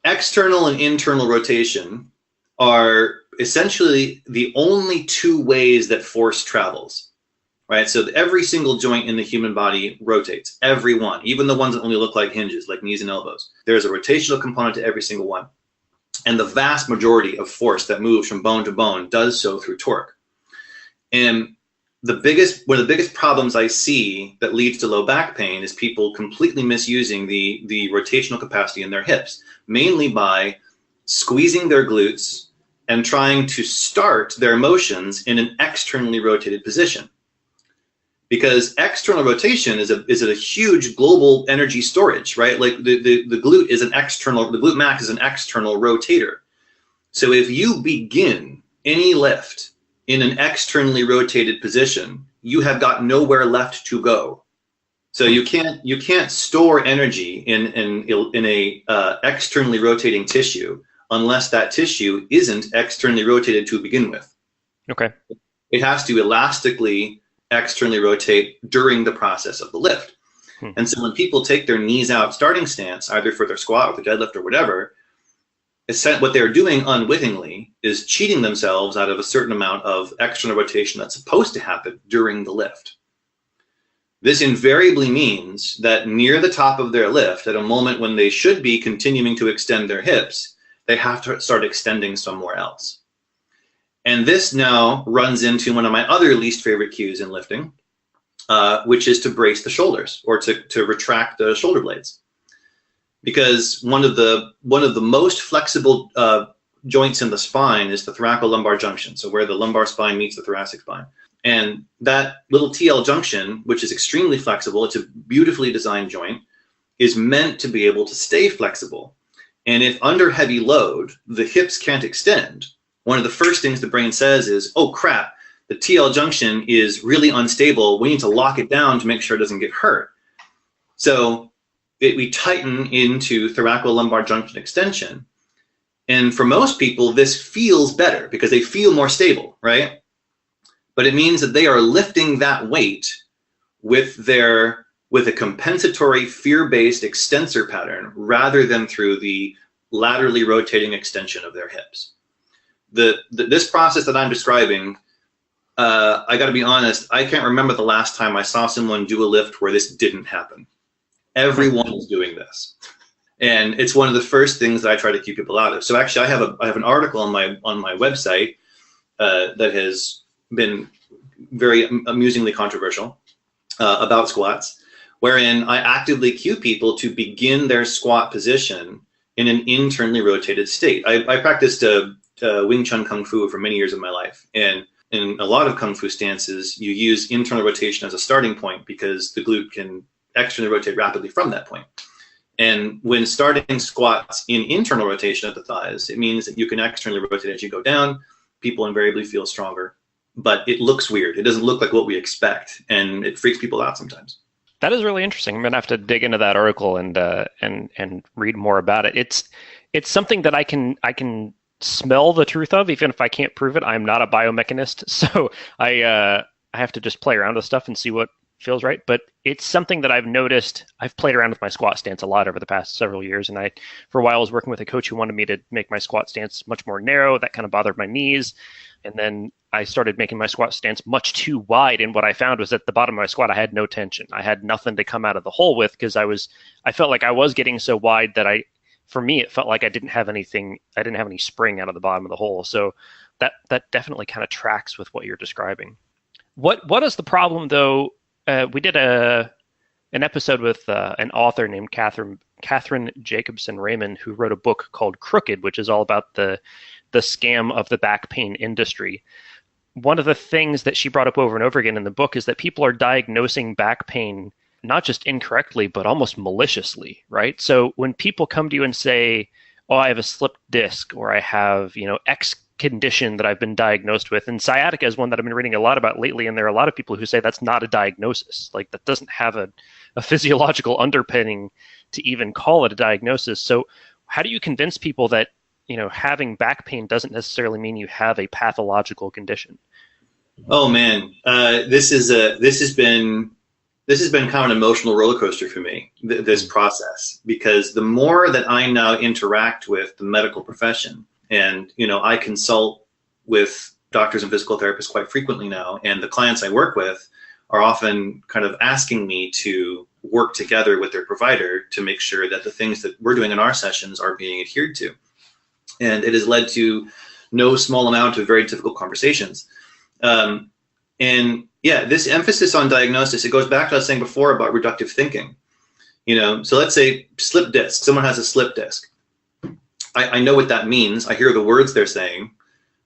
external and internal rotation are essentially the only two ways that force travels, right? So every single joint in the human body rotates, every one, even the ones that only look like hinges, like knees and elbows. There's a rotational component to every single one. And the vast majority of force that moves from bone to bone does so through torque. And one of the biggest problems I see that leads to low back pain is people completely misusing the rotational capacity in their hips, mainly by squeezing their glutes and trying to start their motions in an externally rotated position. Because external rotation is a huge global energy storage, right? Like the glute max is an external rotator. So if you begin any lift in an externally rotated position, you have got nowhere left to go. So you can't store energy in a externally rotating tissue unless that tissue isn't externally rotated to begin with. Okay. It has to elastically externally rotate during the process of the lift. And so when people take their knees out starting stance, either for their squat or the deadlift or whatever, what they're doing unwittingly is cheating themselves out of a certain amount of external rotation that's supposed to happen during the lift. This invariably means that near the top of their lift, at a moment when they should be continuing to extend their hips, they have to start extending somewhere else. And this now runs into one of my other least favorite cues in lifting, which is to brace the shoulders or to retract the shoulder blades. Because one of the most flexible joints in the spine is the thoracolumbar junction, so where the lumbar spine meets the thoracic spine. And that little TL junction, which is extremely flexible, it's a beautifully designed joint, is meant to be able to stay flexible. And if under heavy load, the hips can't extend, one of the first things the brain says is, oh crap, the TL junction is really unstable. We need to lock it down to make sure it doesn't get hurt. So we tighten into thoracolumbar junction extension. And for most people, this feels better because they feel more stable, right? But it means that they are lifting that weight with a compensatory fear-based extensor pattern rather than through the laterally rotating extension of their hips. This process that I'm describing, I got to be honest, I can't remember the last time I saw someone do a lift where this didn't happen. Everyone is doing this, and it's one of the first things that I try to keep people out of. So actually, I have an article on my website that has been very amusingly controversial about squats, wherein I actively cue people to begin their squat position in an internally rotated state. I practiced Wing Chun Kung Fu for many years of my life, and in a lot of Kung Fu stances, you use internal rotation as a starting point because the glute can externally rotate rapidly from that point. And when starting squats in internal rotation at the thighs, it means that you can externally rotate as you go down. People invariably feel stronger, but it looks weird. It doesn't look like what we expect, and it freaks people out sometimes. That is really interesting. I'm gonna have to dig into that article and read more about it. It's something that I can smell the truth of, even if I can't prove it. I'm not a biomechanist, so I have to just play around with stuff and see what feels right. But it's something that I've noticed. I've played around with my squat stance a lot over the past several years, and I, for a while, was working with a coach who wanted me to make my squat stance much more narrow. That kind of bothered my knees, and then I started making my squat stance much too wide. And what I found was at the bottom of my squat, I had no tension. I had nothing to come out of the hole with because I felt like I was getting so wide that for me, it felt like I didn't have any spring out of the bottom of the hole. So that definitely kind of tracks with what you're describing. What is the problem though? We did a an episode with an author named Catherine Jacobson Raymond, who wrote a book called Crooked, which is all about the scam of the back pain industry. One of the things that she brought up over and over again in the book is that people are diagnosing back pain not just incorrectly, but almost maliciously, right? So when people come to you and say, oh, I have a slipped disc, or I have, X condition that I've been diagnosed with, and sciatica is one that I've been reading a lot about lately, and there are a lot of people who say that's not a diagnosis. Like, that doesn't have a physiological underpinning to even call it a diagnosis. So how do you convince people that, having back pain doesn't necessarily mean you have a pathological condition? Oh man, this has been kind of an emotional roller coaster for me, this process, because the more that I now interact with the medical profession, and I consult with doctors and physical therapists quite frequently now, and the clients I work with are often kind of asking me to work together with their provider to make sure that the things that we're doing in our sessions are being adhered to. And it has led to no small amount of very difficult conversations. And yeah, this emphasis on diagnosis, it goes back to what I was saying before about reductive thinking. So let's say slip disc, someone has a slip disc. I know what that means. I hear the words they're saying,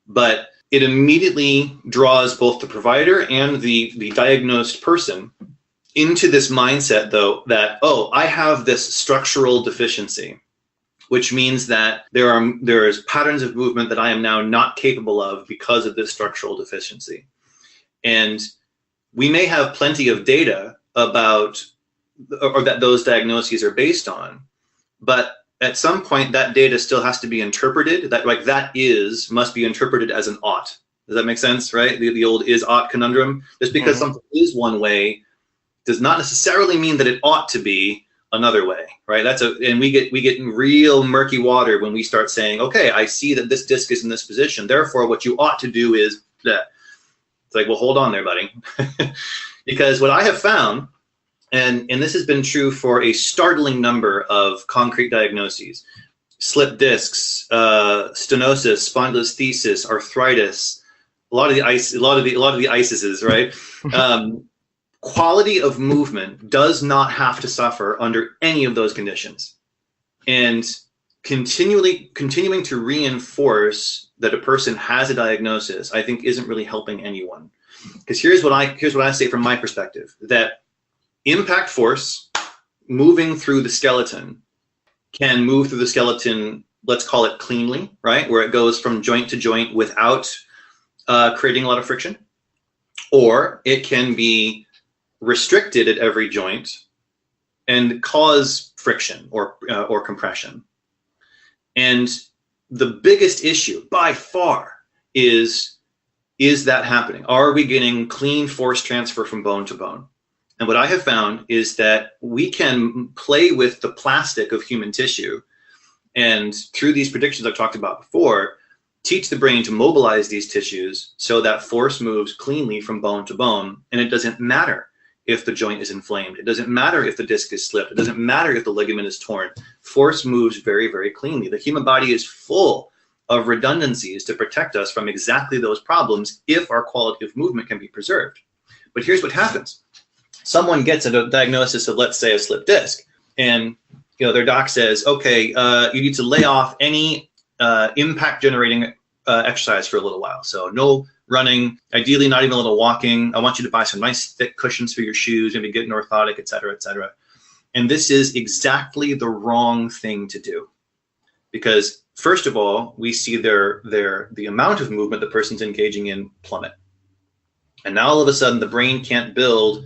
but it immediately draws both the provider and the diagnosed person into this mindset, though, that, oh, I have this structural deficiency, which means that there's patterns of movement that I am now not capable of because of this structural deficiency. And we may have plenty of data about, or that those diagnoses are based on, but at some point that data still has to be interpreted. That must be interpreted as an ought. Does that make sense, right? The old is ought conundrum. Just because something is one way does not necessarily mean that it ought to be another way, right? And we get in real murky water when we start saying, okay, I see that this disc is in this position, therefore what you ought to do is that. It's like, well, hold on there, buddy. Because what I have found, and this has been true for a startling number of concrete diagnoses, slip discs, stenosis, spondylolisthesis, arthritis, a lot of the ISISes, right? Quality of movement does not have to suffer under any of those conditions. And continuing to reinforce that a person has a diagnosis, I think, isn't really helping anyone. Because here's what I say from my perspective, that impact force moving through the skeleton can move through the skeleton, let's call it cleanly, right? Where it goes from joint to joint without creating a lot of friction. Or it can be restricted at every joint and cause friction or compression. And the biggest issue by far is that happening? Are we getting clean force transfer from bone to bone? And what I have found is that we can play with the plastic of human tissue, and through these predictions I've talked about before, teach the brain to mobilize these tissues so that force moves cleanly from bone to bone. And it doesn't matter if the joint is inflamed. It doesn't matter if the disc is slipped. It doesn't matter if the ligament is torn. Force moves very, very cleanly. The human body is full of redundancies to protect us from exactly those problems if our quality of movement can be preserved. But here's what happens. Someone gets a diagnosis of, let's say, a slipped disc, and their doc says, okay, you need to lay off any impact generating exercise for a little while. So no running, ideally not even a little walking. I want you to buy some nice thick cushions for your shoes, maybe get an orthotic, et cetera, et cetera. And this is exactly the wrong thing to do. Because first of all, we see the amount of movement the person's engaging in plummet. And now all of a sudden the brain can't build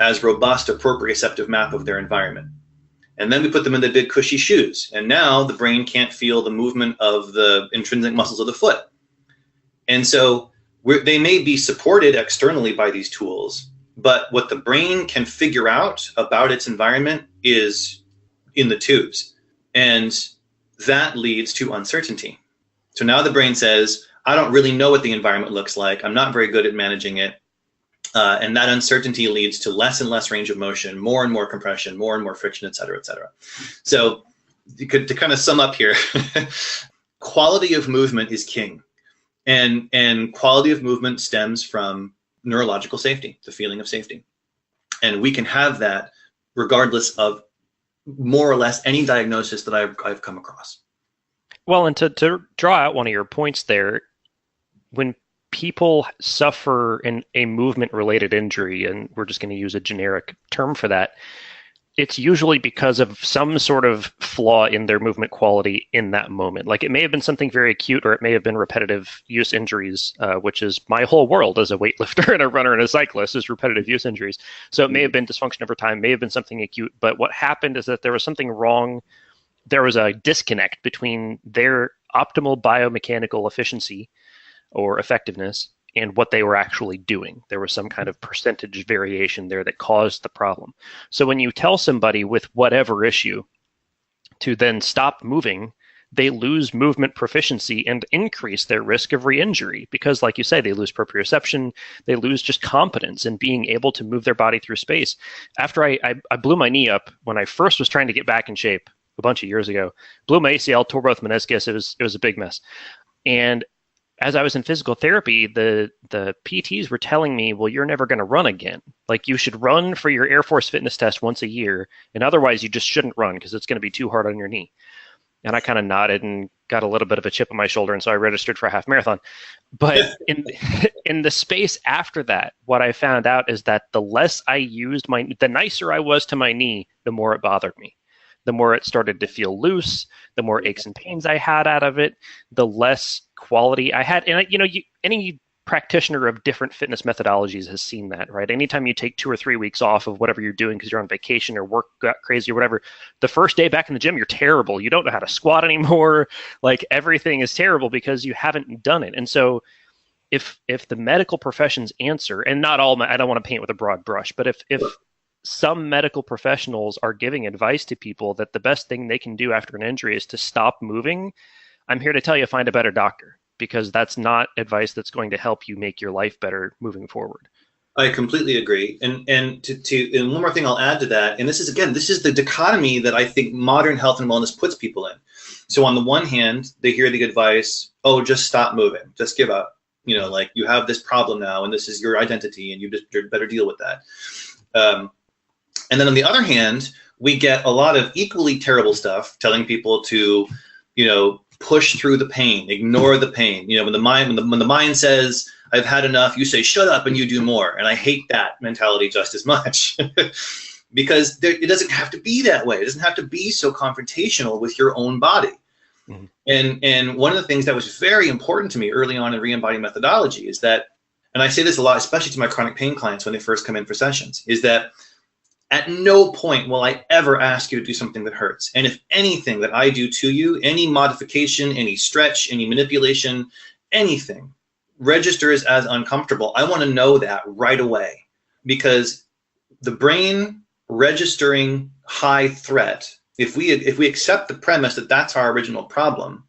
as robust a proprioceptive map of their environment. And then we put them in the big cushy shoes. And now the brain can't feel the movement of the intrinsic muscles of the foot. And so they may be supported externally by these tools, but what the brain can figure out about its environment is in the tubes. And that leads to uncertainty. So now the brain says, I don't really know what the environment looks like. I'm not very good at managing it. And that uncertainty leads to less and less range of motion, more and more compression, more and more friction, et cetera, et cetera. So to kind of sum up here, quality of movement is king. And quality of movement stems from neurological safety, the feeling of safety. And we can have that regardless of more or less any diagnosis that I've come across. Well, and to draw out one of your points there, when people suffer a movement-related injury, and we're just going to use a generic term for that, it's usually because of some sort of flaw in their movement quality in that moment. Like, it may have been something very acute, or it may have been repetitive use injuries, which is my whole world as a weightlifter and a runner and a cyclist, is repetitive use injuries. So it may have been dysfunction over time, may have been something acute, but what happened is that there was something wrong. There was a disconnect between their optimal biomechanical efficiency or effectiveness and what they were actually doing. There was some kind of percentage variation there that caused the problem. So when you tell somebody with whatever issue to then stop moving, they lose movement proficiency and increase their risk of re-injury because, like you say, they lose proprioception, they lose just competence in being able to move their body through space. After I blew my knee up when I first was trying to get back in shape a bunch of years ago, blew my ACL, tore both meniscus, it was a big mess. And as I was in physical therapy, the PTs were telling me, well, you're never going to run again. Like, you should run for your Air Force fitness test once a year, and otherwise you just shouldn't run because it's going to be too hard on your knee. And I kind of nodded and got a little bit of a chip on my shoulder, and so I registered for a half marathon. But in the space after that, what I found out is that the less I used the nicer I was to my knee, the more it bothered me. The more it started to feel loose, the more aches and pains I had out of it, the less quality I had. And, any practitioner of different fitness methodologies has seen that, right? Anytime you take 2 or 3 weeks off of whatever you're doing because you're on vacation or work got crazy or whatever, the first day back in the gym, you're terrible. You don't know how to squat anymore. Like, everything is terrible because you haven't done it. And so if the medical profession's answer, and not all, I don't want to paint with a broad brush, but if some medical professionals are giving advice to people that the best thing they can do after an injury is to stop moving, I'm here to tell you, find a better doctor, because that's not advice that's going to help you make your life better moving forward. I completely agree. And one more thing I'll add to that, and this is the dichotomy that I think modern health and wellness puts people in. So on the one hand, they hear the advice, oh, just stop moving, just give up. Like, you have this problem now, and this is your identity, and you better deal with that. And then on the other hand, we get a lot of equally terrible stuff telling people to, push through the pain, ignore the pain. When the mind says, I've had enough, you say, shut up and you do more. And I hate that mentality just as much because it doesn't have to be that way. It doesn't have to be so confrontational with your own body. Mm-hmm. And one of the things that was very important to me early on in Reembody methodology is that, and I say this a lot, especially to my chronic pain clients when they first come in for sessions, is that at no point will I ever ask you to do something that hurts. And if anything that I do to you, any modification, any stretch, any manipulation, anything registers as uncomfortable, I want to know that right away, because the brain registering high threat, if we accept the premise that that's our original problem,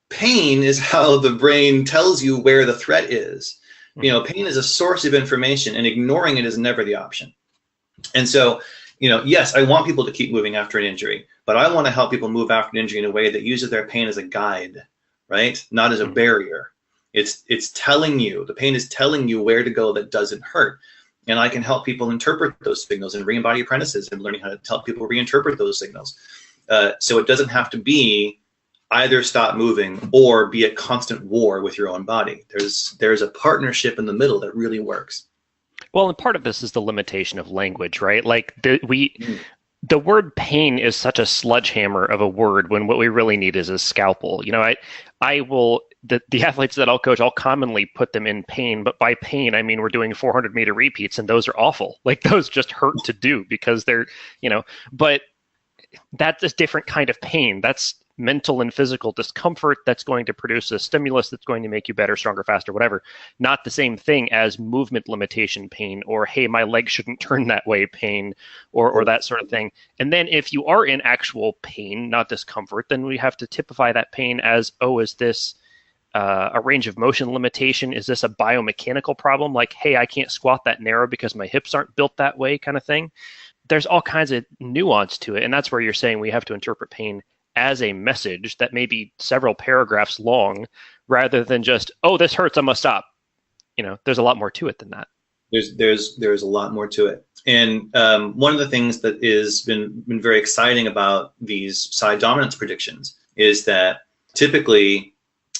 pain is how the brain tells you where the threat is. Pain is a source of information, and ignoring it is never the option. And so, yes, I want people to keep moving after an injury, but I want to help people move after an injury in a way that uses their pain as a guide, right? Not as a barrier. It's telling you, the pain is telling you where to go that doesn't hurt. And I can help people interpret those signals, and Reembody apprentices and learning how to help people reinterpret those signals. So it doesn't have to be either stop moving or be at constant war with your own body. There's a partnership in the middle that really works. Well, and part of this is the limitation of language, right? Like, the word pain is such a sledgehammer of a word when what we really need is a scalpel. The athletes that I'll coach, I'll commonly put them in pain, but by pain, I mean, we're doing 400-meter repeats, and those are awful. Like, those just hurt to do because they're, but that's a different kind of pain. That's mental and physical discomfort that's going to produce a stimulus that's going to make you better, stronger, faster, whatever. Not the same thing as movement limitation pain, or, hey, my leg shouldn't turn that way pain, or that sort of thing. And then if you are in actual pain, not discomfort, then we have to typify that pain as, oh, is this a range of motion limitation? Is this a biomechanical problem? Like, hey, I can't squat that narrow because my hips aren't built that way, kind of thing. There's all kinds of nuance to it. And that's where you're saying we have to interpret pain as a message that may be several paragraphs long, rather than just, oh, this hurts, I must stop. There's a lot more to it than that. There's a lot more to it. And one of the things that has been very exciting about these side dominance predictions is that typically,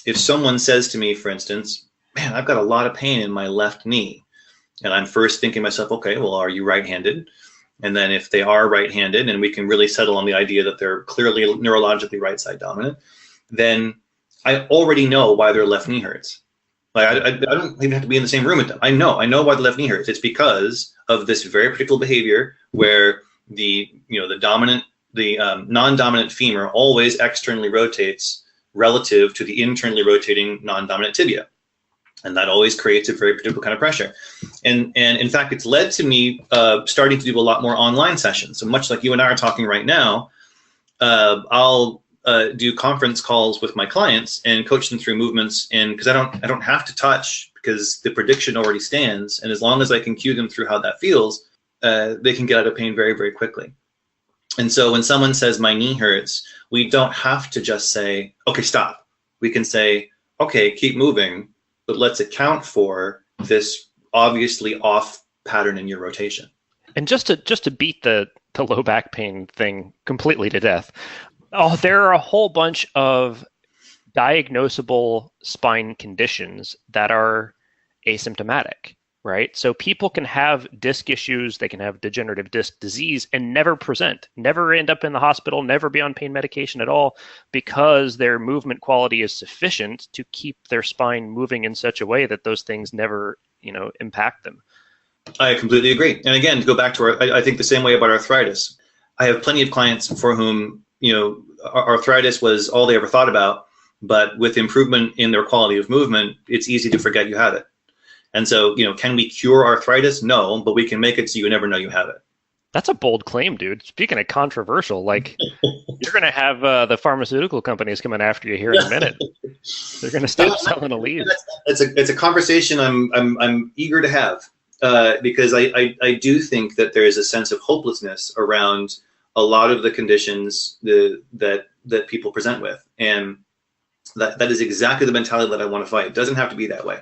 if someone says to me, for instance, man, I've got a lot of pain in my left knee, and I'm first thinking to myself, okay, well, are you right-handed? And then if they are right-handed, and we can really settle on the idea that they're clearly neurologically right side dominant, then I already know why their left knee hurts. Like I don't even have to be in the same room with them. I know why the left knee hurts. It's because of this very particular behavior where the non-dominant femur always externally rotates relative to the internally rotating non-dominant tibia. And that always creates a very particular kind of pressure. And in fact, it's led to me starting to do a lot more online sessions. So much like you and I are talking right now, I'll do conference calls with my clients and coach them through movements. And because I don't have to touch, because the prediction already stands. And as long as I can cue them through how that feels, they can get out of pain very, very quickly. And so when someone says my knee hurts, we don't have to just say, okay, stop. We can say, okay, keep moving, but let's account for this obviously off pattern in your rotation. And just to beat the low back pain thing completely to death, there are a whole bunch of diagnosable spine conditions that are asymptomatic, right? So people can have disc issues, they can have degenerative disc disease and never present, never end up in the hospital, never be on pain medication at all, because their movement quality is sufficient to keep their spine moving in such a way that those things never, impact them. I completely agree. And again, to go back to I think the same way about arthritis. I have plenty of clients for whom, arthritis was all they ever thought about, but with improvement in their quality of movement, it's easy to forget you have it. And so, can we cure arthritis? No, but we can make it so you never know you have it. That's a bold claim, dude. Speaking of controversial, you're going to have the pharmaceutical companies coming after you here in a minute. They're going to stop selling Aleve. It's a conversation I'm eager to have because I do think that there is a sense of hopelessness around a lot of the conditions that people present with, and that is exactly the mentality that I want to fight. It doesn't have to be that way.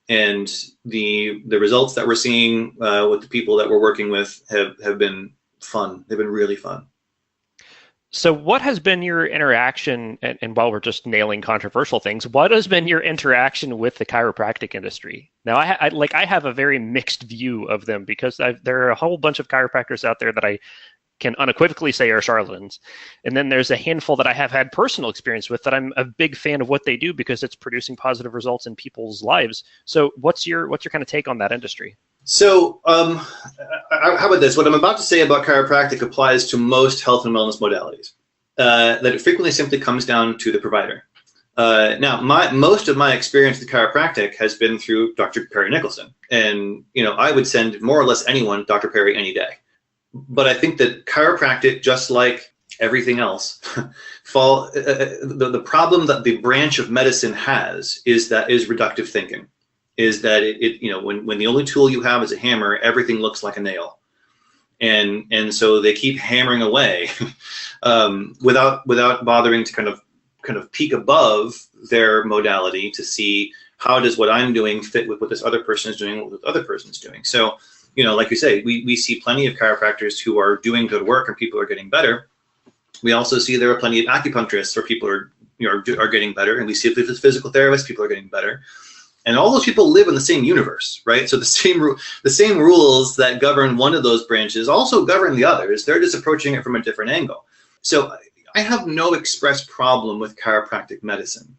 And the results that we're seeing with the people that we're working with have been fun. They've been really fun. So what has been your interaction, and while we're just nailing controversial things, what has been your interaction with the chiropractic industry? Now, I have a very mixed view of them because there are a whole bunch of chiropractors out there that I can unequivocally say are charlatans. And then there's a handful that I have had personal experience with that I'm a big fan of what they do because it's producing positive results in people's lives. So what's your kind of take on that industry? So how about this? What I'm about to say about chiropractic applies to most health and wellness modalities. That it frequently simply comes down to the provider. Now, most of my experience with chiropractic has been through Dr. Perry Nicholson. And, I would send more or less anyone Dr. Perry any day. But I think that chiropractic, just like everything else, the problem that the branch of medicine has is reductive thinking. Is that when the only tool you have is a hammer, everything looks like a nail, and so they keep hammering away without bothering to kind of peek above their modality to see how does what I'm doing fit with what this other person is doing, what this other person is doing. So. Like you say, we see plenty of chiropractors who are doing good work and people are getting better. We also see there are plenty of acupuncturists where people are getting better, and we see physical therapists, people are getting better. And all those people live in the same universe, right? So the same rules that govern one of those branches also govern the others. They're just approaching it from a different angle. So I have no express problem with chiropractic medicine,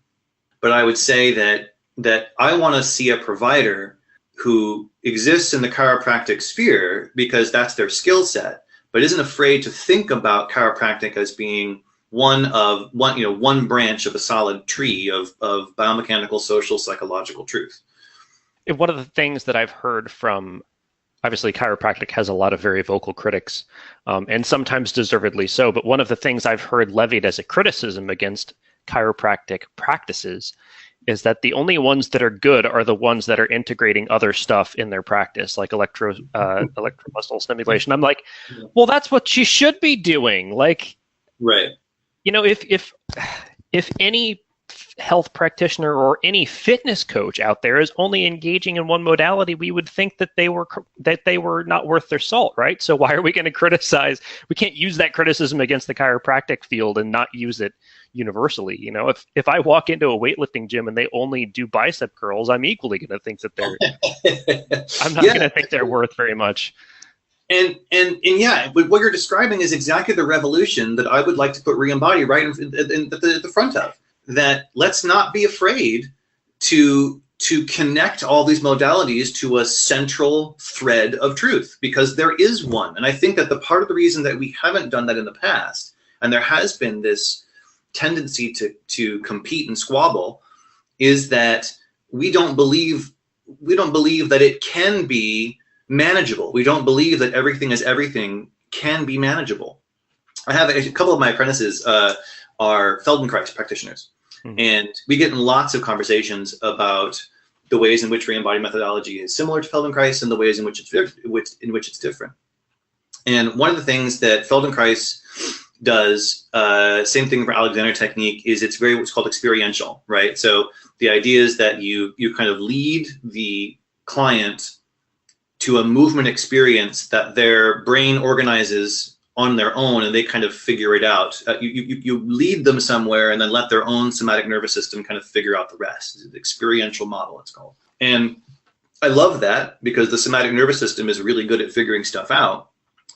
but I would say that I want to see a provider who exists in the chiropractic sphere because that's their skill set, but isn't afraid to think about chiropractic as being one branch of a solid tree of biomechanical, social, psychological truth. One of the things that I've heard from, obviously chiropractic has a lot of very vocal critics, and sometimes deservedly so, but one of the things I've heard levied as a criticism against chiropractic practices is that the only ones that are good are the ones that are integrating other stuff in their practice, like electromuscle stimulation. I'm like, well, that's what you should be doing. Like, right. If any health practitioner or any fitness coach out there is only engaging in one modality, we would think that they were not worth their salt, right? So why are we going to criticize? We can't use that criticism against the chiropractic field and not use it universally. You know, if I walk into a weightlifting gym and they only do bicep curls, I'm equally going to think that I'm not going to think they're worth very much. And yeah, what you're describing is exactly the revolution that I would like to put Reembody right in the front of. That let's not be afraid to connect all these modalities to a central thread of truth, because there is one. And I think that the part of the reason that we haven't done that in the past, and there has been this tendency to compete and squabble, is that we don't believe that it can be manageable. We don't believe that everything is everything can be manageable. I have a couple of my apprentices are Feldenkrais practitioners, and we get in lots of conversations about the ways in which Reembody methodology is similar to Feldenkrais and the ways in which it's different. And one of the things that Feldenkrais does, same thing for Alexander technique, is it's very what's called experiential, right? So the idea is that you kind of lead the client to a movement experience that their brain organizes on their own, and they kind of figure it out. You lead them somewhere and then let their own somatic nervous system kind of figure out the rest. It's an experiential model, it's called. And I love that because the somatic nervous system is really good at figuring stuff out,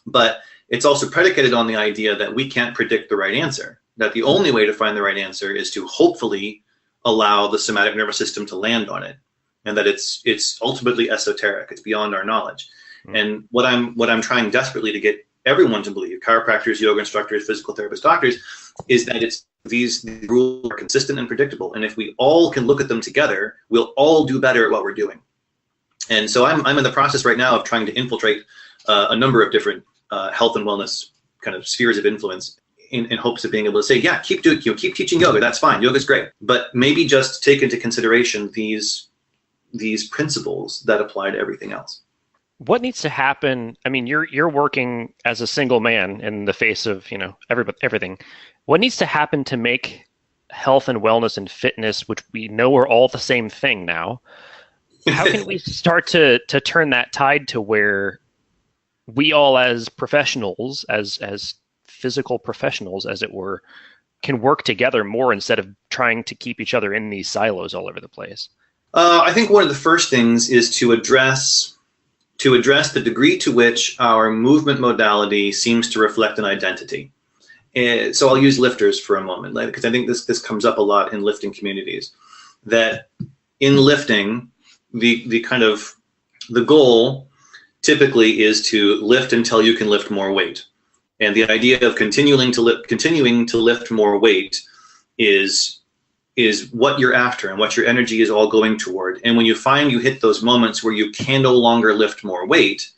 but it's also predicated on the idea that we can't predict the right answer, that the only way to find the right answer is to hopefully allow the somatic nervous system to land on it, and that it's ultimately esoteric, it's beyond our knowledge. And what I'm trying desperately to get everyone to believe, chiropractors, yoga instructors, physical therapists, doctors, is that these rules are consistent and predictable. And if we all can look at them together, we'll all do better at what we're doing. And so I'm in the process right now of trying to infiltrate a number of different health and wellness kind of spheres of influence in hopes of being able to say, yeah, keep teaching yoga, that's fine, yoga's great. But maybe just take into consideration these principles that apply to everything else. What needs to happen? I mean, you're working as a single man in the face of, you know, everything. What needs to happen to make health and wellness and fitness, which we know are all the same thing now, how can we start to turn that tide to where we all as professionals, as physical professionals, as it were, can work together more instead of trying to keep each other in these silos all over the place? I think one of the first things is to address the degree to which our movement modality seems to reflect an identity. And so I'll use lifters for a moment, because I think this comes up a lot in lifting communities, that in lifting, the goal typically is to lift until you can lift more weight. And the idea of continuing to lift more weight is what you're after and what your energy is all going toward. And when you find you hit those moments where you can no longer lift more weight,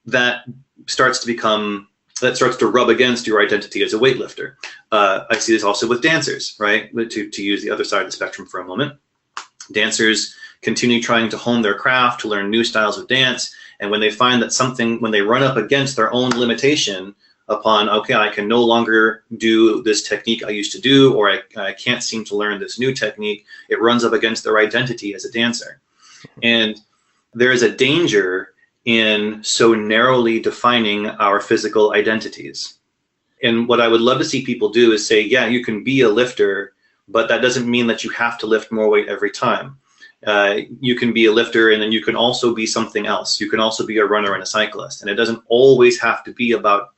that starts to rub against your identity as a weightlifter. I see this also with dancers, right? To use the other side of the spectrum for a moment. Dancers continue trying to hone their craft, to learn new styles of dance. And when they find that when they run up against their own limitation upon, okay, I can no longer do this technique I used to do, or I can't seem to learn this new technique, it runs up against their identity as a dancer. And there is a danger in so narrowly defining our physical identities. And what I would love to see people do is say, yeah, you can be a lifter, but that doesn't mean that you have to lift more weight every time. You can be a lifter, and then you can also be something else. You can also be a runner and a cyclist. And it doesn't always have to be about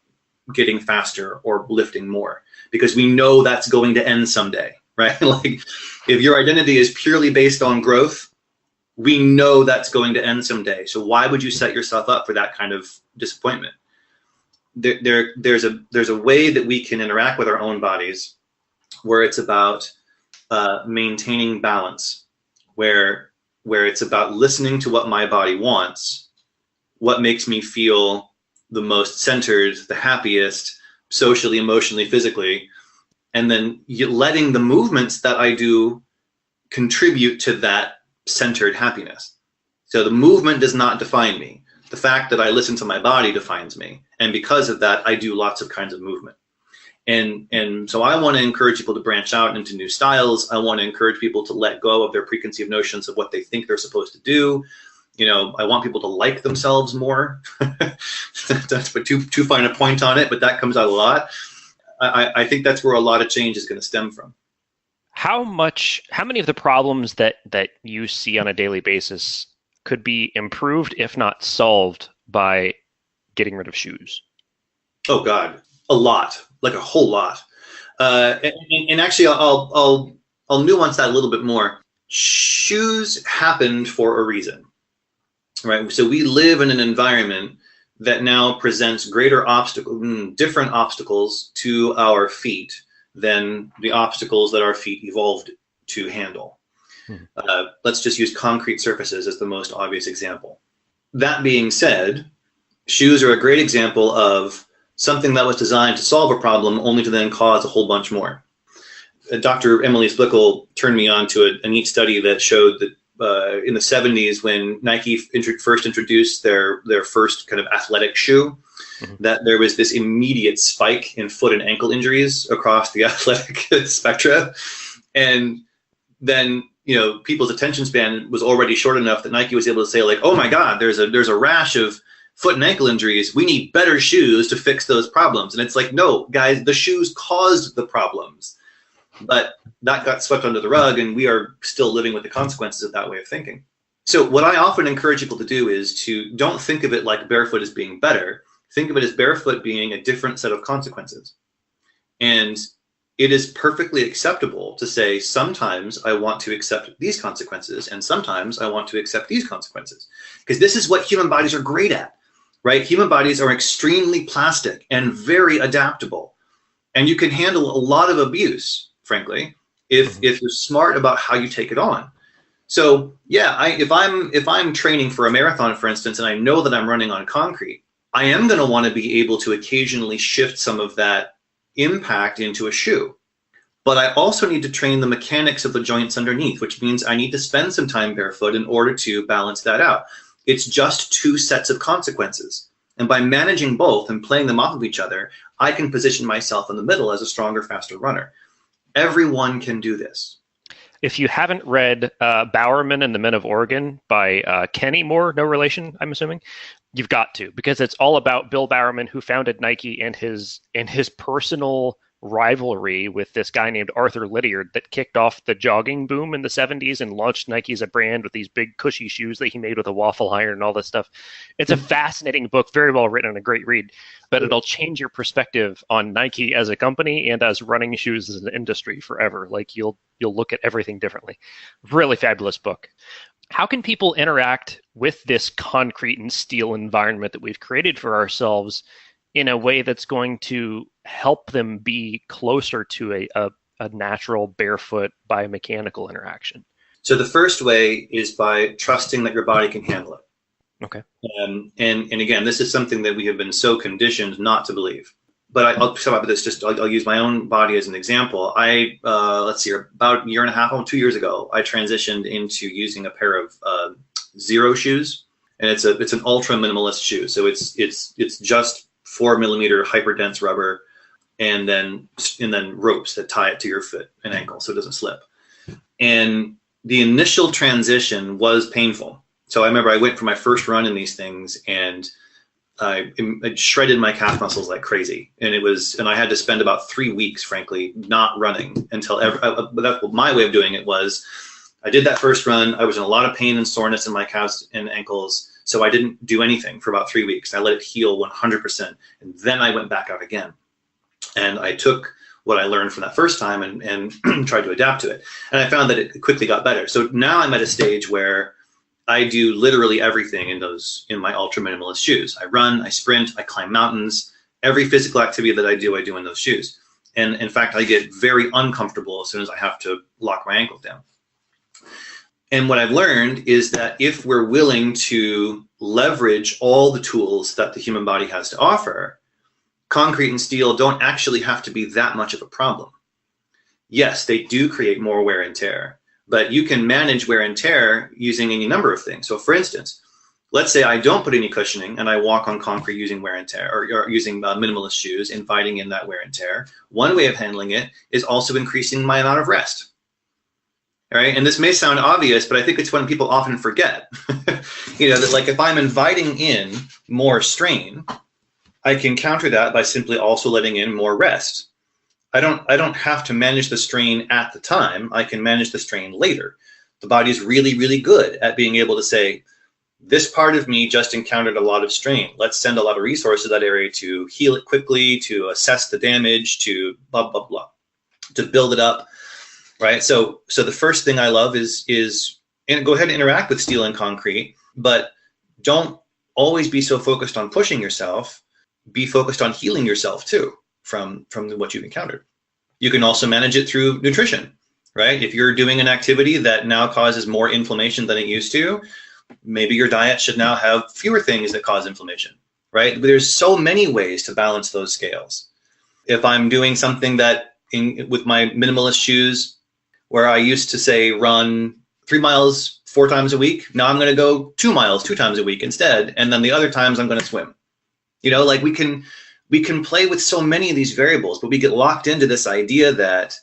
getting faster or lifting more, because we know that's going to end someday, right? Like, if your identity is purely based on growth, we know that's going to end someday. So why would you set yourself up for that kind of disappointment? There's a way that we can interact with our own bodies where it's about maintaining balance, where it's about listening to what my body wants, what makes me feel the most centered, the happiest, socially, emotionally, physically, and then letting the movements that I do contribute to that centered happiness. So the movement does not define me. The fact that I listen to my body defines me. And because of that, I do lots of kinds of movement. And so I want to encourage people to branch out into new styles. I want to encourage people to let go of their preconceived notions of what they think they're supposed to do. I want people to like themselves more. That's put too fine a point on it, but that comes out a lot. I think that's where a lot of change is going to stem from. How many of the problems that you see on a daily basis could be improved, if not solved, by getting rid of shoes? Oh God, a lot, like a whole lot. And actually, I'll nuance that a little bit more. Shoes happened for a reason, right? So we live in an environment that now presents different obstacles to our feet than the obstacles that our feet evolved to handle. Let's just use concrete surfaces as the most obvious example. That being said, shoes are a great example of something that was designed to solve a problem only to then cause a whole bunch more. Dr. Emily Splickle turned me on to a neat study that showed that in the 70s, when Nike first introduced their first kind of athletic shoe, that there was this immediate spike in foot and ankle injuries across the athletic spectra. And then, people's attention span was already short enough that Nike was able to say, like, oh my God, there's a rash of foot and ankle injuries. We need better shoes to fix those problems. And it's like, no, guys, the shoes caused the problems. But that got swept under the rug, and we are still living with the consequences of that way of thinking. So what I often encourage people to do is to don't think of it like barefoot as being better. Think of it as barefoot being a different set of consequences. And it is perfectly acceptable to say, sometimes I want to accept these consequences, and sometimes I want to accept these consequences. Because this is what human bodies are great at, right? Human bodies are extremely plastic and very adaptable. And you can handle a lot of abuse, frankly, if you're smart about how you take it on. So yeah, if I'm training for a marathon, for instance, and I know that I'm running on concrete, I am going to want to be able to occasionally shift some of that impact into a shoe. But I also need to train the mechanics of the joints underneath, which means I need to spend some time barefoot in order to balance that out. It's just two sets of consequences. And by managing both and playing them off of each other, I can position myself in the middle as a stronger, faster runner. Everyone can do this. If you haven't read Bowerman and the Men of Oregon by Kenny Moore, no relation, I'm assuming, you've got to, because it's all about Bill Bowerman, who founded Nike, and his personal rivalry with this guy named Arthur Lydiard that kicked off the jogging boom in the 70s and launched Nike as a brand with these big cushy shoes that he made with a waffle iron and all this stuff. It's a fascinating book, very well written and a great read, but it'll change your perspective on Nike as a company and as running shoes as an industry forever. Like you'll look at everything differently. Really fabulous book. How can people interact with this concrete and steel environment that we've created for ourselves in a way that's going to help them be closer to a natural barefoot biomechanical interaction? So the first way is by trusting that your body can handle it. Okay. And again, this is something that we have been so conditioned not to believe. But I'll talk about this. I'll use my own body as an example. Let's see, about a year and a half, 2 years ago, I transitioned into using a pair of Zero shoes, and it's an ultra minimalist shoe. So it's just 4 millimeter hyper dense rubber, and then ropes that tie it to your foot and ankle so it doesn't slip. And the initial transition was painful. So I remember I went for my first run in these things, and I shredded my calf muscles like crazy, and I had to spend about 3 weeks, frankly, not running until my way of doing it was, I did that first run. I was in a lot of pain and soreness in my calves and ankles, so I didn't do anything for about 3 weeks. I let it heal 100%, and then I went back out again, and I took what I learned from that first time and tried to adapt to it, and I found that it quickly got better. So now I'm at a stage where I do literally everything in my ultra minimalist shoes. I run, I sprint, I climb mountains. Every physical activity that I do in those shoes. And in fact, I get very uncomfortable as soon as I have to lock my ankles down. And what I've learned is that if we're willing to leverage all the tools that the human body has to offer, concrete and steel don't actually have to be that much of a problem. Yes, they do create more wear and tear, but you can manage wear and tear using any number of things. So for instance, Let's say I don't put any cushioning and I walk on concrete using wear and tear, or using minimalist shoes, inviting in that wear and tear. One way of handling it is also increasing my amount of rest. All right, and this may sound obvious, but I think it's when people often forget. That like if I'm inviting in more strain, I can counter that by simply also letting in more rest. I don't have to manage the strain at the time. I can manage the strain later. The body is really, really good at being able to say, this part of me just encountered a lot of strain. Let's send a lot of resources to that area to heal it quickly, to assess the damage, to blah, blah, blah, to build it up, right? So the first thing I love is and go ahead and interact with steel and concrete, but don't always be so focused on pushing yourself. Be focused on healing yourself too from what you've encountered. You can also manage it through nutrition, right? If you're doing an activity that now causes more inflammation than it used to, maybe your diet should now have fewer things that cause inflammation, right? But there's so many ways to balance those scales. If I'm doing something that with my minimalist shoes, where I used to say run 3 miles 4 times a week, now I'm going to go 2 miles 2 times a week instead, and then the other times I'm going to swim. Like we can play with so many of these variables, but we get locked into this idea that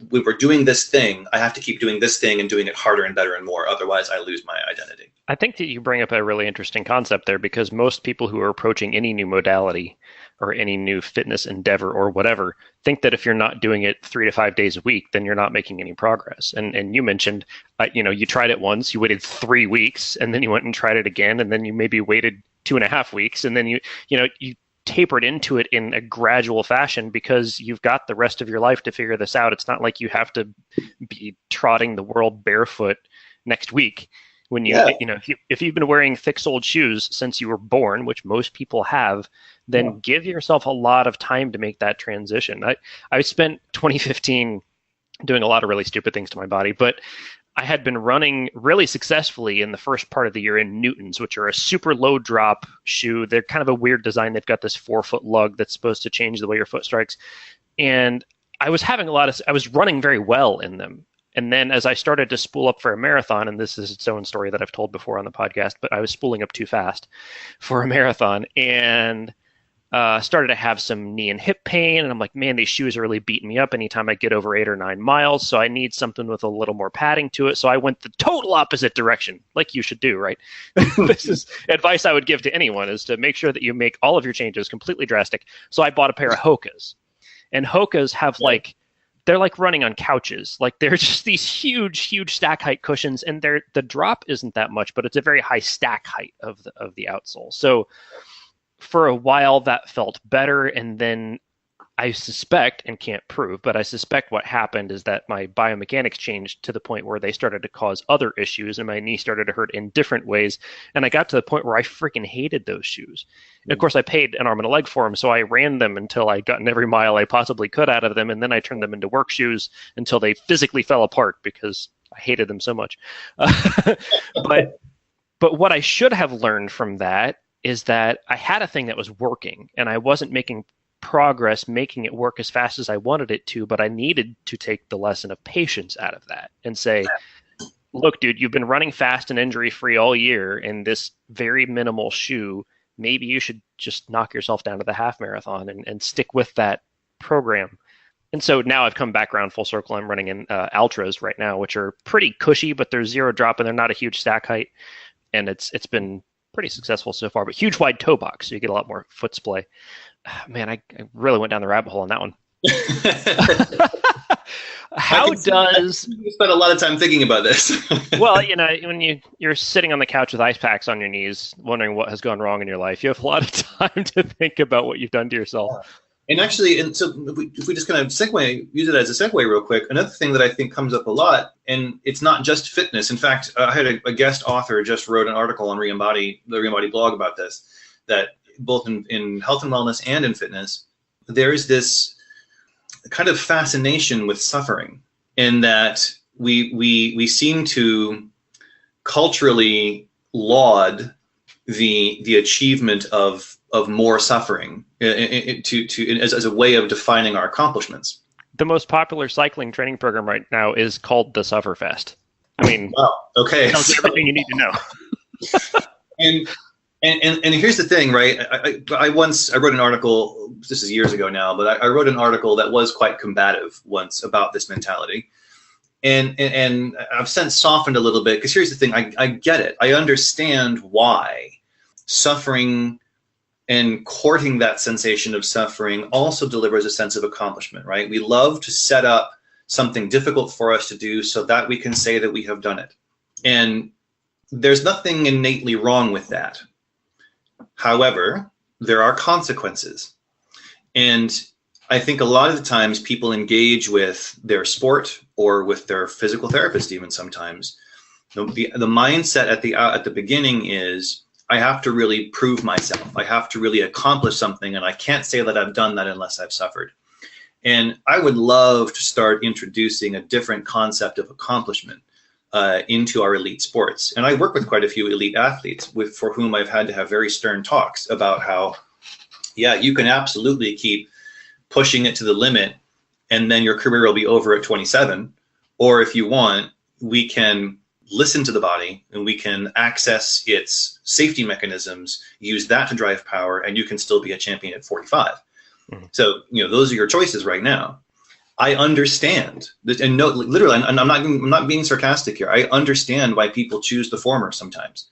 when we're doing this thing, I have to keep doing this thing and doing it harder and better and more. Otherwise, I lose my identity. I think that you bring up a really interesting concept there, because most people who are approaching any new modality or any new fitness endeavor or whatever think that if you're not doing it 3 to 5 days a week, then you're not making any progress. And you mentioned, you tried it once, you waited 3 weeks, and then you went and tried it again, and then you maybe waited 2.5 weeks, and then you tapered into it in a gradual fashion because you've got the rest of your life to figure this out. It's not like you have to be trotting the world barefoot next week. When if you've been wearing thick-soled shoes since you were born, which most people have, then give yourself a lot of time to make that transition. I spent 2015 doing a lot of really stupid things to my body, but I had been running really successfully in the first part of the year in Newtons, which are a super low drop shoe. They're kind of a weird design. They've got this 4-foot lug that's supposed to change the way your foot strikes. And I was running very well in them. And then as I started to spool up for a marathon, and this is its own story that I've told before on the podcast, but I was spooling up too fast for a marathon and started to have some knee and hip pain. And I'm like, man, these shoes are really beating me up anytime I get over 8 or 9 miles. So I need something with a little more padding to it. So I went the total opposite direction, like you should do, right? This is advice I would give to anyone, is to make sure that you make all of your changes completely drastic. So I bought a pair of Hokas. And Hokas have they're like running on couches. Like they're just these huge, huge stack height cushions, and the drop isn't that much, but it's a very high stack height of the outsole. So for a while that felt better, and then I suspect, and can't prove, but I suspect what happened is that my biomechanics changed to the point where they started to cause other issues, and my knee started to hurt in different ways. And I got to the point where I freaking hated those shoes. And of course, I paid an arm and a leg for them, so I ran them until I gotten every mile I possibly could out of them, and then I turned them into work shoes until they physically fell apart because I hated them so much. But what I should have learned from that is that I had a thing that was working, and I wasn't making progress making it work as fast as I wanted it to, but I needed to take the lesson of patience out of that and say, look, dude, you've been running fast and injury-free all year in this very minimal shoe. Maybe you should just knock yourself down to the half marathon and stick with that program. And so now I've come back around full circle. I'm running in Altras right now, which are pretty cushy, but they're 0 drop and they're not a huge stack height. And it's been pretty successful so far, but huge wide toe box, so you get a lot more foot splay. Man, I really went down the rabbit hole on that one. You spent a lot of time thinking about this? Well, when you're sitting on the couch with ice packs on your knees, wondering what has gone wrong in your life, you have a lot of time to think about what you've done to yourself. And actually, so if we just kind of use it as a segue real quick, another thing that I think comes up a lot, and it's not just fitness. In fact, I had a guest author just wrote an article on Reembody, the Reembody blog about this, that both in health and wellness and in fitness, there is this kind of fascination with suffering, in that we seem to culturally laud the achievement of more suffering as a way of defining our accomplishments. The most popular cycling training program right now is called the Sufferfest. I mean, wow, okay, tells you everything you need to know. And and here's the thing, right? I wrote an article, this is years ago now, but I wrote an article that was quite combative once about this mentality. And I've since softened a little bit, because here's the thing, I get it. I understand why suffering and courting that sensation of suffering also delivers a sense of accomplishment, right? We love to set up something difficult for us to do so that we can say that we have done it. And there's nothing innately wrong with that. However, there are consequences. And I think a lot of the times people engage with their sport or with their physical therapist even sometimes. The mindset at the beginning is, I have to really prove myself. I have to really accomplish something, and I can't say that I've done that unless I've suffered. And I would love to start introducing a different concept of accomplishment into our elite sports. And I work with quite a few elite athletes for whom I've had to have very stern talks about how, yeah, you can absolutely keep pushing it to the limit and then your career will be over at 27. Or if you want, we can listen to the body and we can access its safety mechanisms, use that to drive power, and you can still be a champion at 45. Mm-hmm. So, those are your choices right now. I understand that, and no, literally, I'm not being sarcastic here. I understand why people choose the former sometimes.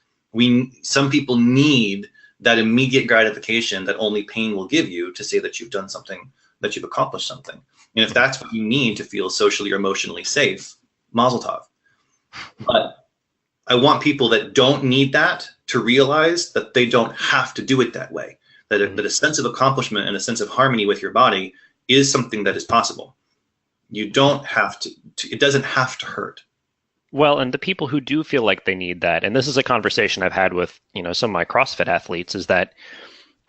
Some people need that immediate gratification that only pain will give you to say that you've done something, that you've accomplished something. And if that's what you need to feel socially or emotionally safe, mazel tov. But I want people that don't need that to realize that they don't have to do it that way. That a sense of accomplishment and a sense of harmony with your body is something that is possible. You don't have to, it doesn't have to hurt. Well, and the people who do feel like they need that, and this is a conversation I've had with, some of my CrossFit athletes, is that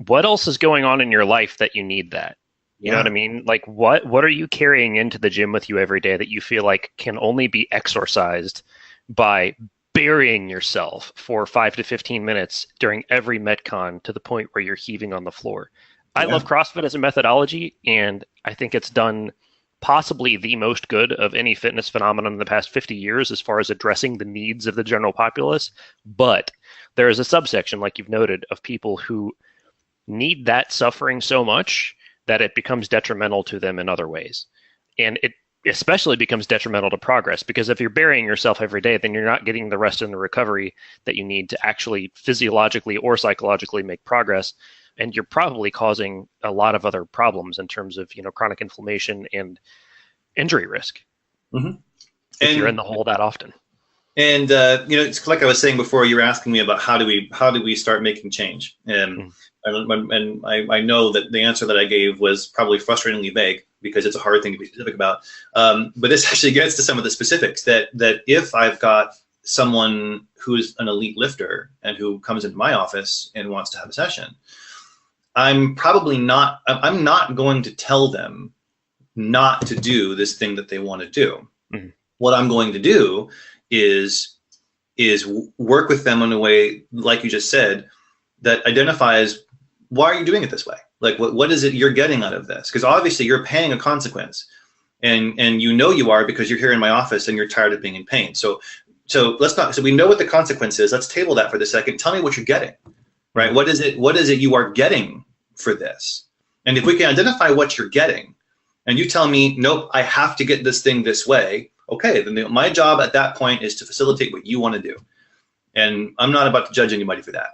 what else is going on in your life that you need that? You know what I mean? Like, what are you carrying into the gym with you every day that you feel like can only be exorcised by burying yourself for 5 to 15 minutes during every Metcon to the point where you're heaving on the floor? I love CrossFit as a methodology, and I think it's done possibly the most good of any fitness phenomenon in the past 50 years as far as addressing the needs of the general populace. But there is a subsection, like you've noted, of people who need that suffering so much that it becomes detrimental to them in other ways. And it especially becomes detrimental to progress, because if you're burying yourself every day, then you're not getting the rest and the recovery that you need to actually physiologically or psychologically make progress. And you're probably causing a lot of other problems in terms of, chronic inflammation and injury risk. Mm-hmm. If you're in the hole that often. And it's like I was saying before. You were asking me about how do we start making change, and I know that the answer that I gave was probably frustratingly vague because it's a hard thing to be specific about. But this actually gets to some of the specifics. That if I've got someone who's an elite lifter and who comes into my office and wants to have a session, I'm not going to tell them not to do this thing that they want to do. Mm-hmm. What I'm going to do is work with them in a way, like you just said, that identifies, why are you doing it this way? Like, what is it you're getting out of this? Because obviously you're paying a consequence, and you are, because you're here in my office and you're tired of being in pain. So we know what the consequence is. Let's table that for the second. Tell me what you're getting. Right? What is it you are getting for this? And if we can identify what you're getting, and you tell me, nope, I have to get this thing this way, okay, then my job at that point is to facilitate what you want to do. And I'm not about to judge anybody for that.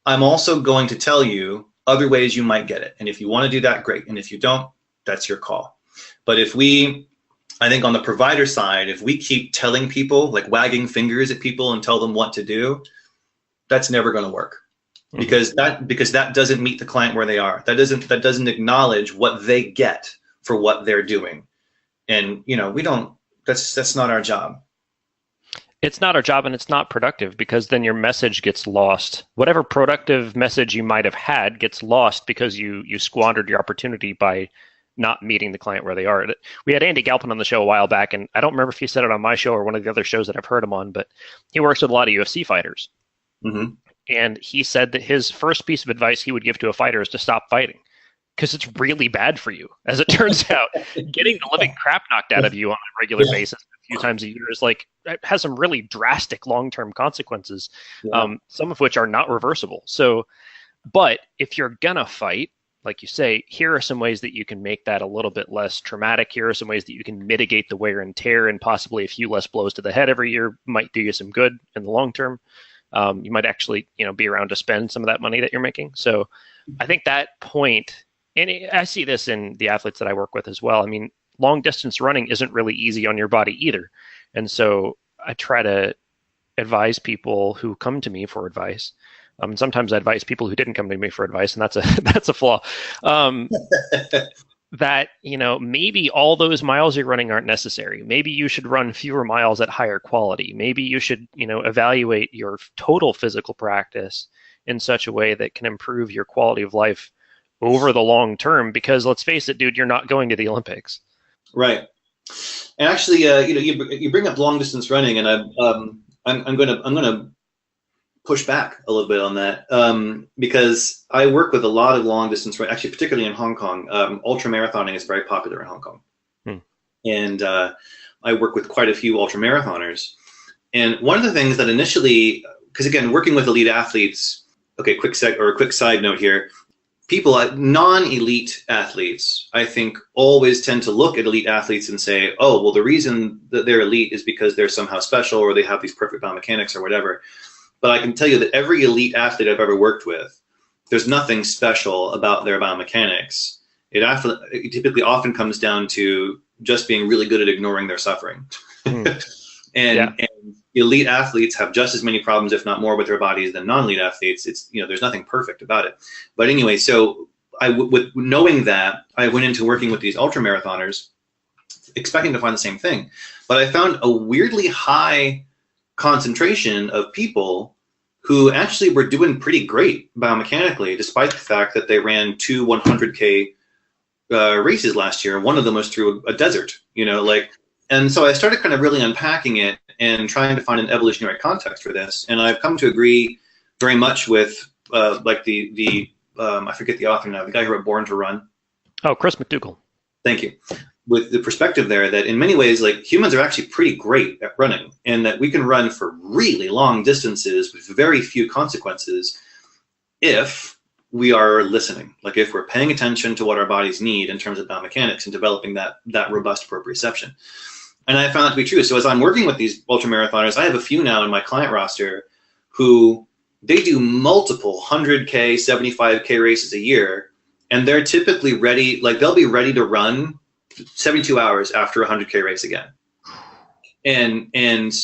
I'm also going to tell you other ways you might get it. And if you want to do that, great. And if you don't, that's your call. But I think on the provider side, if we keep telling people, like wagging fingers at people and tell them what to do, that's never going to work, because that doesn't meet the client where they are. That doesn't acknowledge what they get for what they're doing. And that's not our job. It's not our job, and it's not productive, because then your message gets lost. Whatever productive message you might have had gets lost because you squandered your opportunity by not meeting the client where they are. We had Andy Galpin on the show a while back, and I don't remember if he said it on my show or one of the other shows that I've heard him on, but he works with a lot of UFC fighters. Mm-hmm. And he said that his first piece of advice he would give to a fighter is to stop fighting. because it's really bad for you. As it turns out, getting the living crap knocked out of you on a regular basis a few times a year is like, it has some really drastic long-term consequences, some of which are not reversible. So, but if you're gonna fight, like you say, here are some ways that you can make that a little bit less traumatic. Here are some ways that you can mitigate the wear and tear, and possibly a few less blows to the head every year might do you some good in the long term. You might actually, be around to spend some of that money that you're making. So I think that point, and I see this in the athletes that I work with as well. I mean, long distance running isn't really easy on your body either. And so I try to advise people who come to me for advice. Sometimes I advise people who didn't come to me for advice, and that's a flaw. That, maybe all those miles you're running aren't necessary. Maybe you should run fewer miles at higher quality. Maybe you should, evaluate your total physical practice in such a way that can improve your quality of life over the long term. Because let's face it, dude, you're not going to the Olympics. Right. And actually, you bring up long distance running, and I'm gonna push back a little bit on that, because I work with a lot of long distance running, actually, particularly in Hong Kong. Ultra marathoning is very popular in Hong Kong. And I work with quite a few ultra marathoners. And one of the things that initially, because again, working with elite athletes, okay, quick side note here, people, non-elite athletes, I think always tend to look at elite athletes and say, oh, well, the reason that they're elite is because they're somehow special, or they have these perfect biomechanics or whatever. But I can tell you that every elite athlete I've ever worked with, there's nothing special about their biomechanics. It typically often comes down to just being really good at ignoring their suffering. And elite athletes have just as many problems, if not more, with their bodies than non-elite athletes. It's, there's nothing perfect about it. But anyway, so with knowing that, I went into working with these ultra marathoners expecting to find the same thing. But I found a weirdly high concentration of people who actually were doing pretty great biomechanically, despite the fact that they ran 2 100K races last year. One of them was through a desert, and so I started kind of really unpacking it and trying to find an evolutionary context for this. And I've come to agree very much with I forget the author now, the guy who wrote Born to Run. Oh, Chris McDougall. Thank you. With the perspective there that in many ways, like, humans are actually pretty great at running, and that we can run for really long distances with very few consequences if we are listening, like if we're paying attention to what our bodies need in terms of biomechanics and developing that robust proprioception. And I found that to be true. So as I'm working with these ultramarathoners, I have a few now in my client roster who they do multiple 100K, 75K races a year, and they're typically ready, like they'll be ready to run 72 hours after a 100K race again. And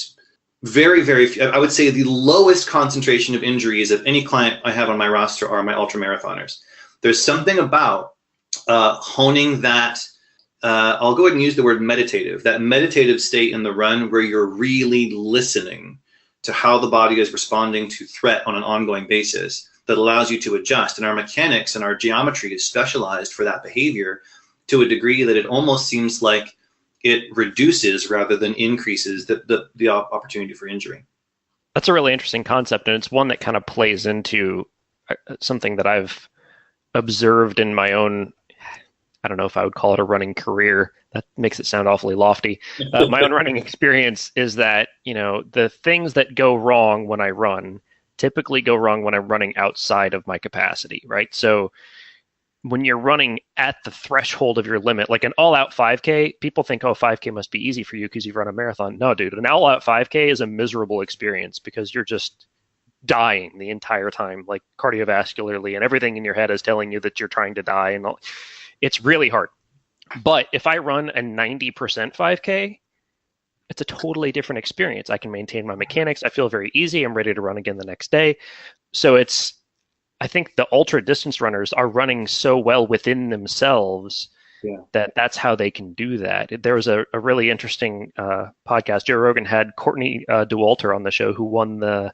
very, very few, I would say the lowest concentration of injuries of any client I have on my roster are my ultramarathoners. There's something about honing that, I'll go ahead and use the word meditative, that meditative state in the run where you're really listening to how the body is responding to threat on an ongoing basis, that allows you to adjust. And our mechanics and our geometry is specialized for that behavior to a degree that it almost seems like it reduces rather than increases the opportunity for injury. That's a really interesting concept, and it's one that kind of plays into something that I've observed in my own, I don't know if I would call it a running career. That makes it sound awfully lofty. My own running experience is that, the things that go wrong when I run typically go wrong when I'm running outside of my capacity, right? So when you're running at the threshold of your limit, like an all-out 5K, people think, oh, 5K must be easy for you because you've run a marathon. No, dude, an all-out 5K is a miserable experience because you're just dying the entire time, like cardiovascularly, and everything in your head is telling you that you're trying to die, and it's really hard. But if I run a 90% 5K, it's a totally different experience. I can maintain my mechanics. I feel very easy. I'm ready to run again the next day. So I think the ultra distance runners are running so well within themselves that's how they can do that. There was a really interesting podcast. Joe Rogan had Courtney Dauwalter on the show, who won it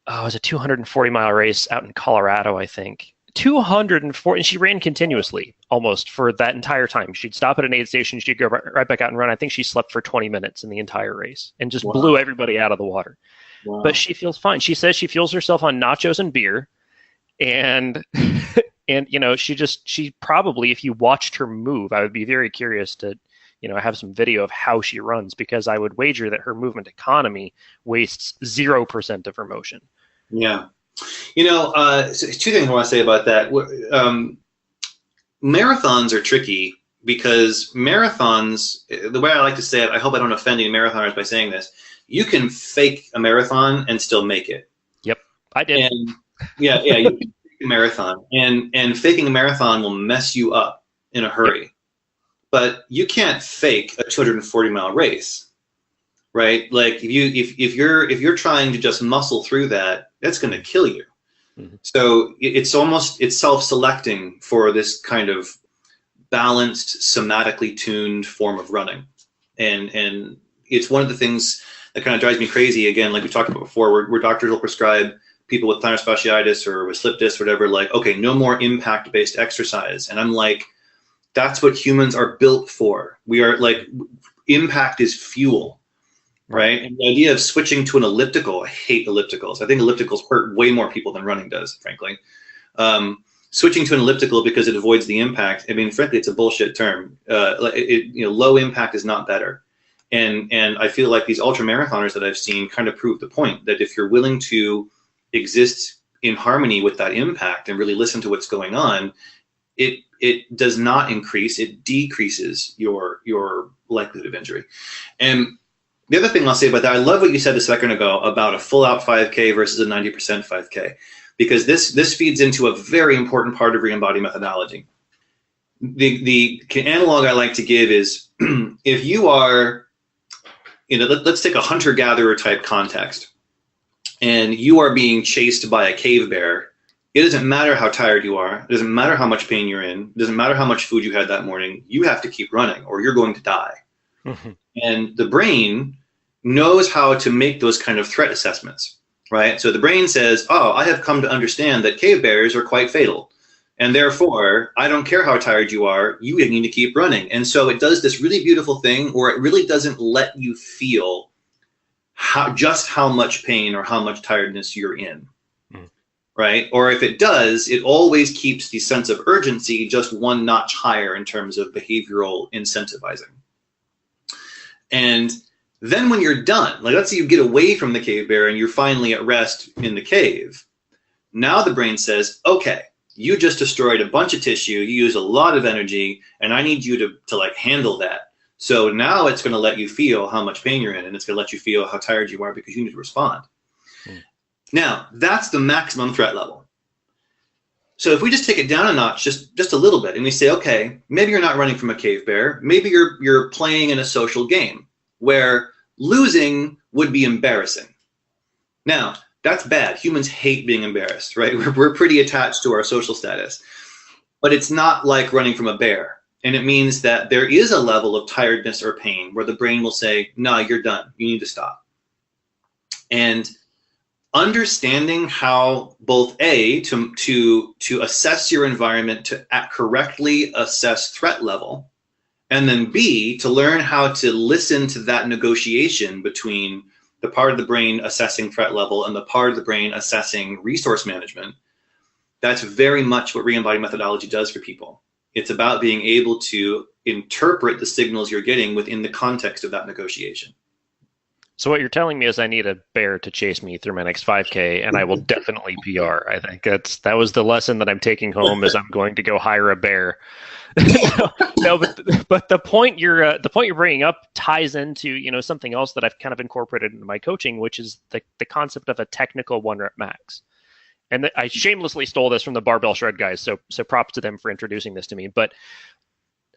was a 240-mile race out in Colorado, I think. 240, and she ran continuously almost for that entire time. She'd stop at an aid station, she'd go right back out and run. I think she slept for 20 minutes in the entire race and just blew everybody out of the water. Wow. But she feels fine. She says she fuels herself on nachos and beer, and And, she probably, if you watched her move, I would be very curious to, have some video of how she runs, because I would wager that her movement economy wastes 0% of her motion. Yeah. So two things I want to say about that. Marathons are tricky because marathons, the way I like to say it, I hope I don't offend any marathoners by saying this, you can fake a marathon and still make it. Yep, I did. And you can fake a marathon, and faking a marathon will mess you up in a hurry. Yep. But you can't fake a 240-mile race, right? Like if you're trying to just muscle through that, that's going to kill you. Mm-hmm. So it's self-selecting for this kind of balanced, somatically tuned form of running, and it's one of the things that kind of drives me crazy. Again, like we talked about before, where doctors will prescribe people with plantar fasciitis or with slip disc, whatever, like, okay, no more impact-based exercise, and I'm like, that's what humans are built for. We are like, impact is fuel, right? And the idea of switching to an elliptical, I hate ellipticals. I think ellipticals hurt way more people than running does, frankly. Switching to an elliptical because it avoids the impact, I mean, frankly, it's a bullshit term. Low impact is not better. And I feel like these ultra marathoners that I've seen kind of prove the point that if you're willing to exist in harmony with that impact and really listen to what's going on, it does not increase, it decreases your likelihood of injury. And the other thing I'll say about that, I love what you said a second ago about a full out 5K versus a 90% 5K, because this feeds into a very important part of Reembody methodology. The analog I like to give is if you are, let's take a hunter-gatherer type context, and you are being chased by a cave bear. It doesn't matter how tired you are. It doesn't matter how much pain you're in. It doesn't matter how much food you had that morning. You have to keep running or you're going to die. Mm-hmm. And the brain knows how to make those kind of threat assessments, right? So the brain says, oh, I have come to understand that cave bears are quite fatal. And therefore, I don't care how tired you are, you need to keep running. And so it does this really beautiful thing where it really doesn't let you feel just how much pain or how much tiredness you're in. Right? Or if it does, it always keeps the sense of urgency just one notch higher in terms of behavioral incentivizing. And then when you're done, like let's say you get away from the cave bear and you're finally at rest in the cave, now the brain says, okay, you just destroyed a bunch of tissue, you used a lot of energy, and I need you to like handle that. So now it's going to let you feel how much pain you're in, and it's going to let you feel how tired you are because you need to respond. Now, that's the maximum threat level. So if we just take it down a notch, just a little bit, and we say, okay, maybe you're not running from a cave bear. Maybe you're playing in a social game where losing would be embarrassing. Now, that's bad. Humans hate being embarrassed, right? We're pretty attached to our social status. But it's not like running from a bear. And it means that there is a level of tiredness or pain where the brain will say, no, you're done. You need to stop. And understanding how both to assess your environment, to correctly assess threat level, and then B, to learn how to listen to that negotiation between the part of the brain assessing threat level and the part of the brain assessing resource management. That's very much what Reembody methodology does for people. It's about being able to interpret the signals you're getting within the context of that negotiation. So what you're telling me is I need a bear to chase me through my next 5K, and I will definitely PR. I think that was the lesson that I'm taking home is I'm going to go hire a bear. But the point you're bringing up ties into something else that I've kind of incorporated into my coaching, which is the concept of a technical 1-rep max. And I shamelessly stole this from the barbell shred guys, so props to them for introducing this to me. But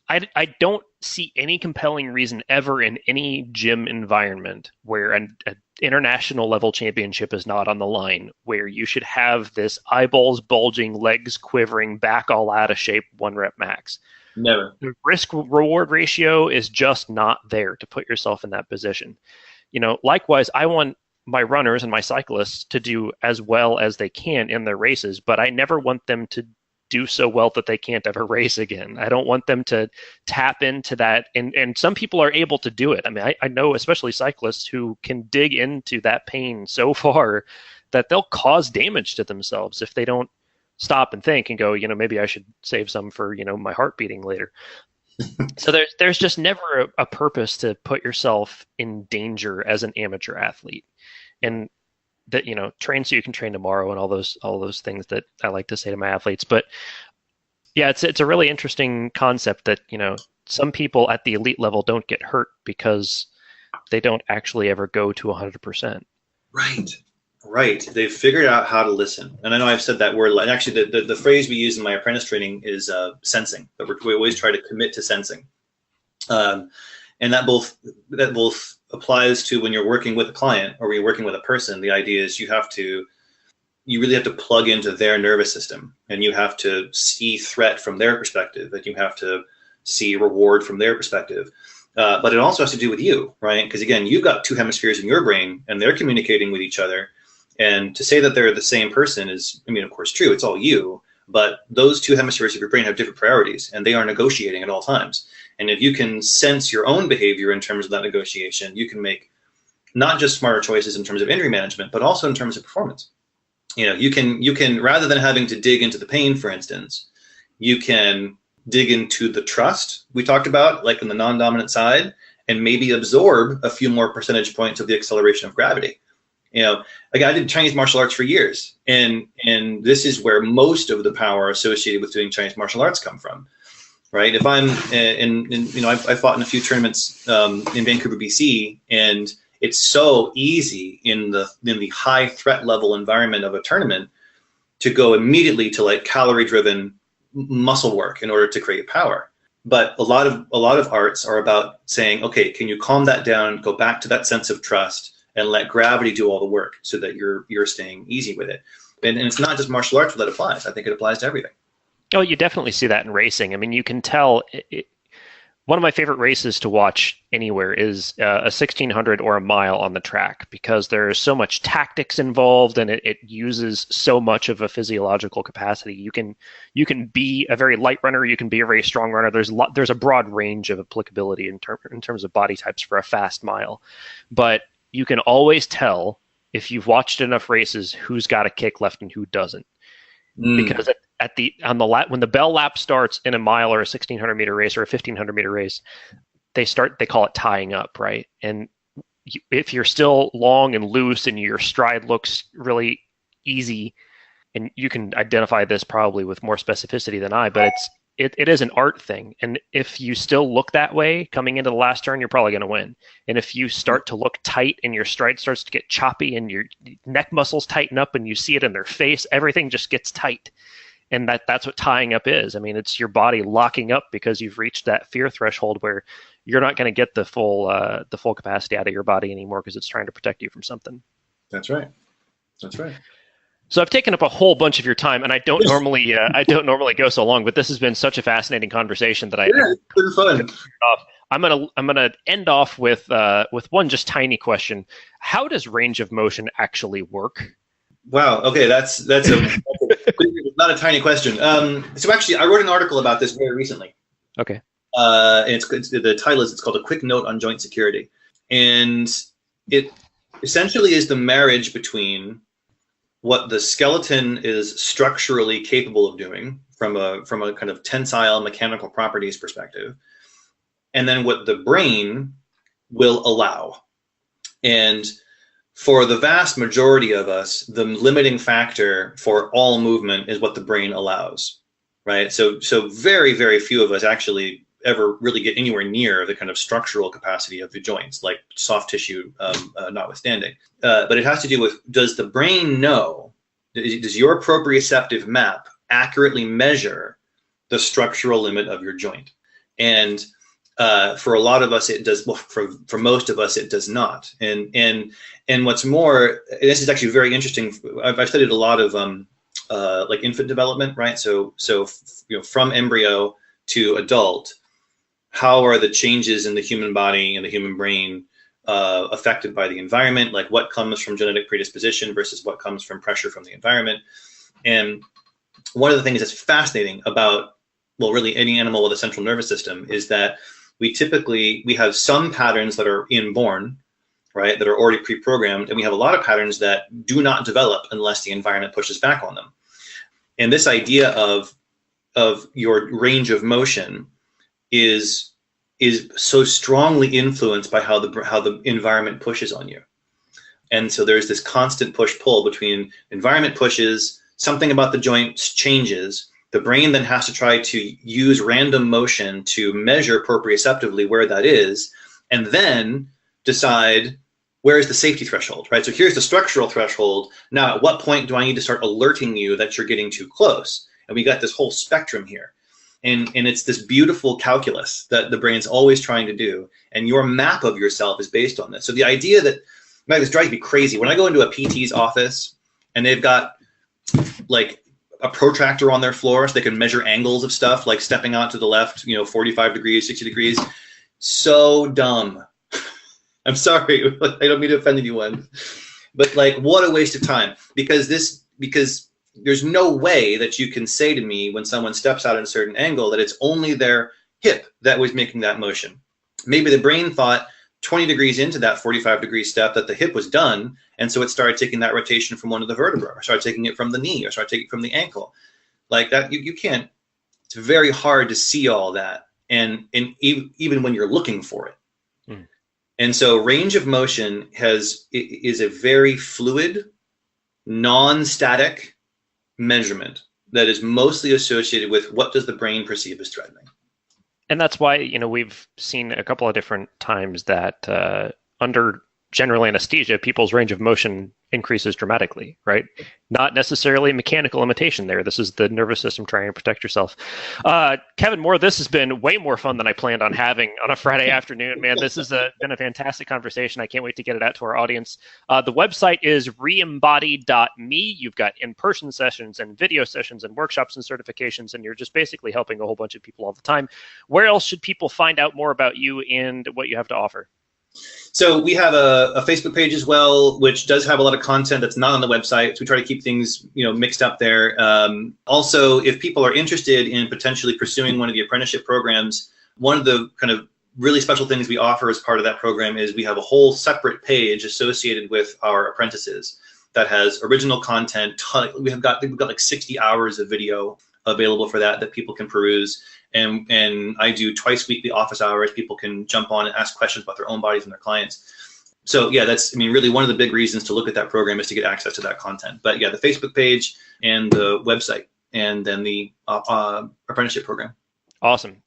I don't see any compelling reason ever in any gym environment where an international level championship is not on the line, where you should have this eyeballs bulging, legs quivering, back all out of shape 1-rep max. Never. The risk reward ratio is just not there to put yourself in that position. Likewise, I want my runners and my cyclists to do as well as they can in their races, but I never want them to do so well that they can't ever race again. I don't want them to tap into that. And some people are able to do it. I mean, I know especially cyclists who can dig into that pain so far that they'll cause damage to themselves if they don't stop and think and go, maybe I should save some for, my heart beating later. So there's just never a purpose to put yourself in danger as an amateur athlete. And that, train so you can train tomorrow and all those things that I like to say to my athletes. But yeah, it's a really interesting concept that, some people at the elite level don't get hurt because they don't actually ever go to 100%. Right. They've figured out how to listen. And I know I've said that word. And actually, the phrase we use in my apprentice training is sensing. That we always try to commit to sensing. And that both applies to when you're working with a client or when you're working with a person. The idea is you really have to plug into their nervous system, and you have to see threat from their perspective, and you have to see reward from their perspective. But it also has to do with you, right? Because again, you've got two hemispheres in your brain, and they're communicating with each other. And to say that they're the same person is, of course, true. It's all you. But those two hemispheres of your brain have different priorities, and they are negotiating at all times. And if you can sense your own behavior in terms of that negotiation, you can make not just smarter choices in terms of injury management, but also in terms of performance. You can rather than having to dig into the pain, for instance, you can dig into the trust we talked about, like in the non-dominant side, and maybe absorb a few more percentage points of the acceleration of gravity. Like I did Chinese martial arts for years, and this is where most of the power associated with doing Chinese martial arts come from, right? If I'm I fought in a few tournaments in Vancouver, BC, and it's so easy in the high threat level environment of a tournament to go immediately to like calorie driven muscle work in order to create power. But a lot of arts are about saying, okay, can you calm that down, go back to that sense of trust, and let gravity do all the work so that you're staying easy with it. And it's not just martial arts where that applies. I think it applies to everything. Oh, you definitely see that in racing. You can tell. One of my favorite races to watch anywhere is a 1600 or a mile on the track, because there's so much tactics involved, and it uses so much of a physiological capacity. You can be a very light runner, you can be a very strong runner. There's a broad range of applicability in terms of body types for a fast mile, but you can always tell if you've watched enough races who's got a kick left and who doesn't. Because when the bell lap starts in a mile or a 1600 meter race or a 1500 meter race, they call it tying up, right? And if you're still long and loose and your stride looks really easy, and you can identify this probably with more specificity than I, but it is an art thing. And if you still look that way coming into the last turn, you're probably going to win. And if you start to look tight and your stride starts to get choppy and your neck muscles tighten up and you see it in their face, everything just gets tight. And that's what tying up is. It's your body locking up because you've reached that fear threshold where you're not going to get the full capacity out of your body anymore because it's trying to protect you from something. That's right. So I've taken up a whole bunch of your time, and I don't normally go so long, but this has been such a fascinating conversation that it's been fun. I'm gonna end off with one just tiny question. How does range of motion actually work? Wow. Okay, that's not a tiny question. So actually, I wrote an article about this very recently. Okay. And the title is called "A Quick Note on Joint Security," and it essentially is the marriage between what the skeleton is structurally capable of doing from a kind of tensile mechanical properties perspective, and then what the brain will allow. And for the vast majority of us, the limiting factor for all movement is what the brain allows, right? So very, very few of us actually ever really get anywhere near the kind of structural capacity of the joints, like soft tissue notwithstanding. But it has to do with, does the brain know, does your proprioceptive map accurately measure the structural limit of your joint? And for a lot of us, it does. Well, for most of us, it does not. And what's more, this is actually very interesting. I've studied a lot of like infant development, right? So from embryo to adult, how are the changes in the human body and the human brain affected by the environment? Like what comes from genetic predisposition versus what comes from pressure from the environment? And one of the things that's fascinating about, well, really any animal with a central nervous system is that we have some patterns that are inborn, right, that are already pre-programmed, and we have a lot of patterns that do not develop unless the environment pushes back on them. And this idea of your range of motion is so strongly influenced by how the environment pushes on you. And so there's this constant push-pull between environment pushes, something about the joints changes, the brain then has to try to use random motion to measure proprioceptively where that is, and then decide where is the safety threshold, right? So here's the structural threshold. Now, at what point do I need to start alerting you that you're getting too close? And we got this whole spectrum here. And it's this beautiful calculus that the brain's always trying to do. And your map of yourself is based on this. So the idea that, man, this drives me crazy. When I go into a PT's office and they've got like a protractor on their floor so they can measure angles of stuff, like stepping out to the left, 45 degrees, 60 degrees. So dumb. I'm sorry. I don't mean to offend anyone. But like, what a waste of time. Because there's no way that you can say to me when someone steps out at a certain angle that it's only their hip that was making that motion. Maybe the brain thought 20 degrees into that 45-degree step that the hip was done, and so it started taking that rotation from one of the vertebrae, or started taking it from the knee, or started taking it from the ankle. Like that, you can't, it's very hard to see all that, and even when you're looking for it. Mm. And so range of motion is a very fluid, non-static measurement that is mostly associated with what does the brain perceive as threatening. And that's why, we've seen a couple of different times that under general anesthesia, people's range of motion increases dramatically, right? Not necessarily mechanical limitation there. This is the nervous system trying to protect yourself. Kevin Moore, this has been way more fun than I planned on having on a Friday afternoon, man. This has been a fantastic conversation. I can't wait to get it out to our audience. The website is reembody.me. You've got in-person sessions and video sessions and workshops and certifications, and you're just basically helping a whole bunch of people all the time. Where else should people find out more about you and what you have to offer? So we have a Facebook page as well, which does have a lot of content that's not on the website. So we try to keep things, mixed up there. Also, if people are interested in potentially pursuing one of the apprenticeship programs, one of the kind of really special things we offer as part of that program is we have a whole separate page associated with our apprentices that has original content. We've got like 60 hours of video available for that people can peruse. And I do twice weekly office hours. People can jump on and ask questions about their own bodies and their clients. So yeah, that's, really one of the big reasons to look at that program is to get access to that content. But yeah, the Facebook page and the website, and then the apprenticeship program. Awesome.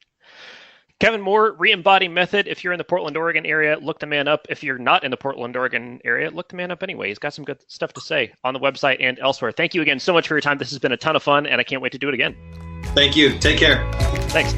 Kevin Moore, Reembody Method. If you're in the Portland, Oregon area, look the man up. If you're not in the Portland, Oregon area, look the man up anyway. He's got some good stuff to say on the website and elsewhere. Thank you again so much for your time. This has been a ton of fun, and I can't wait to do it again. Thank you. Take care. Thanks.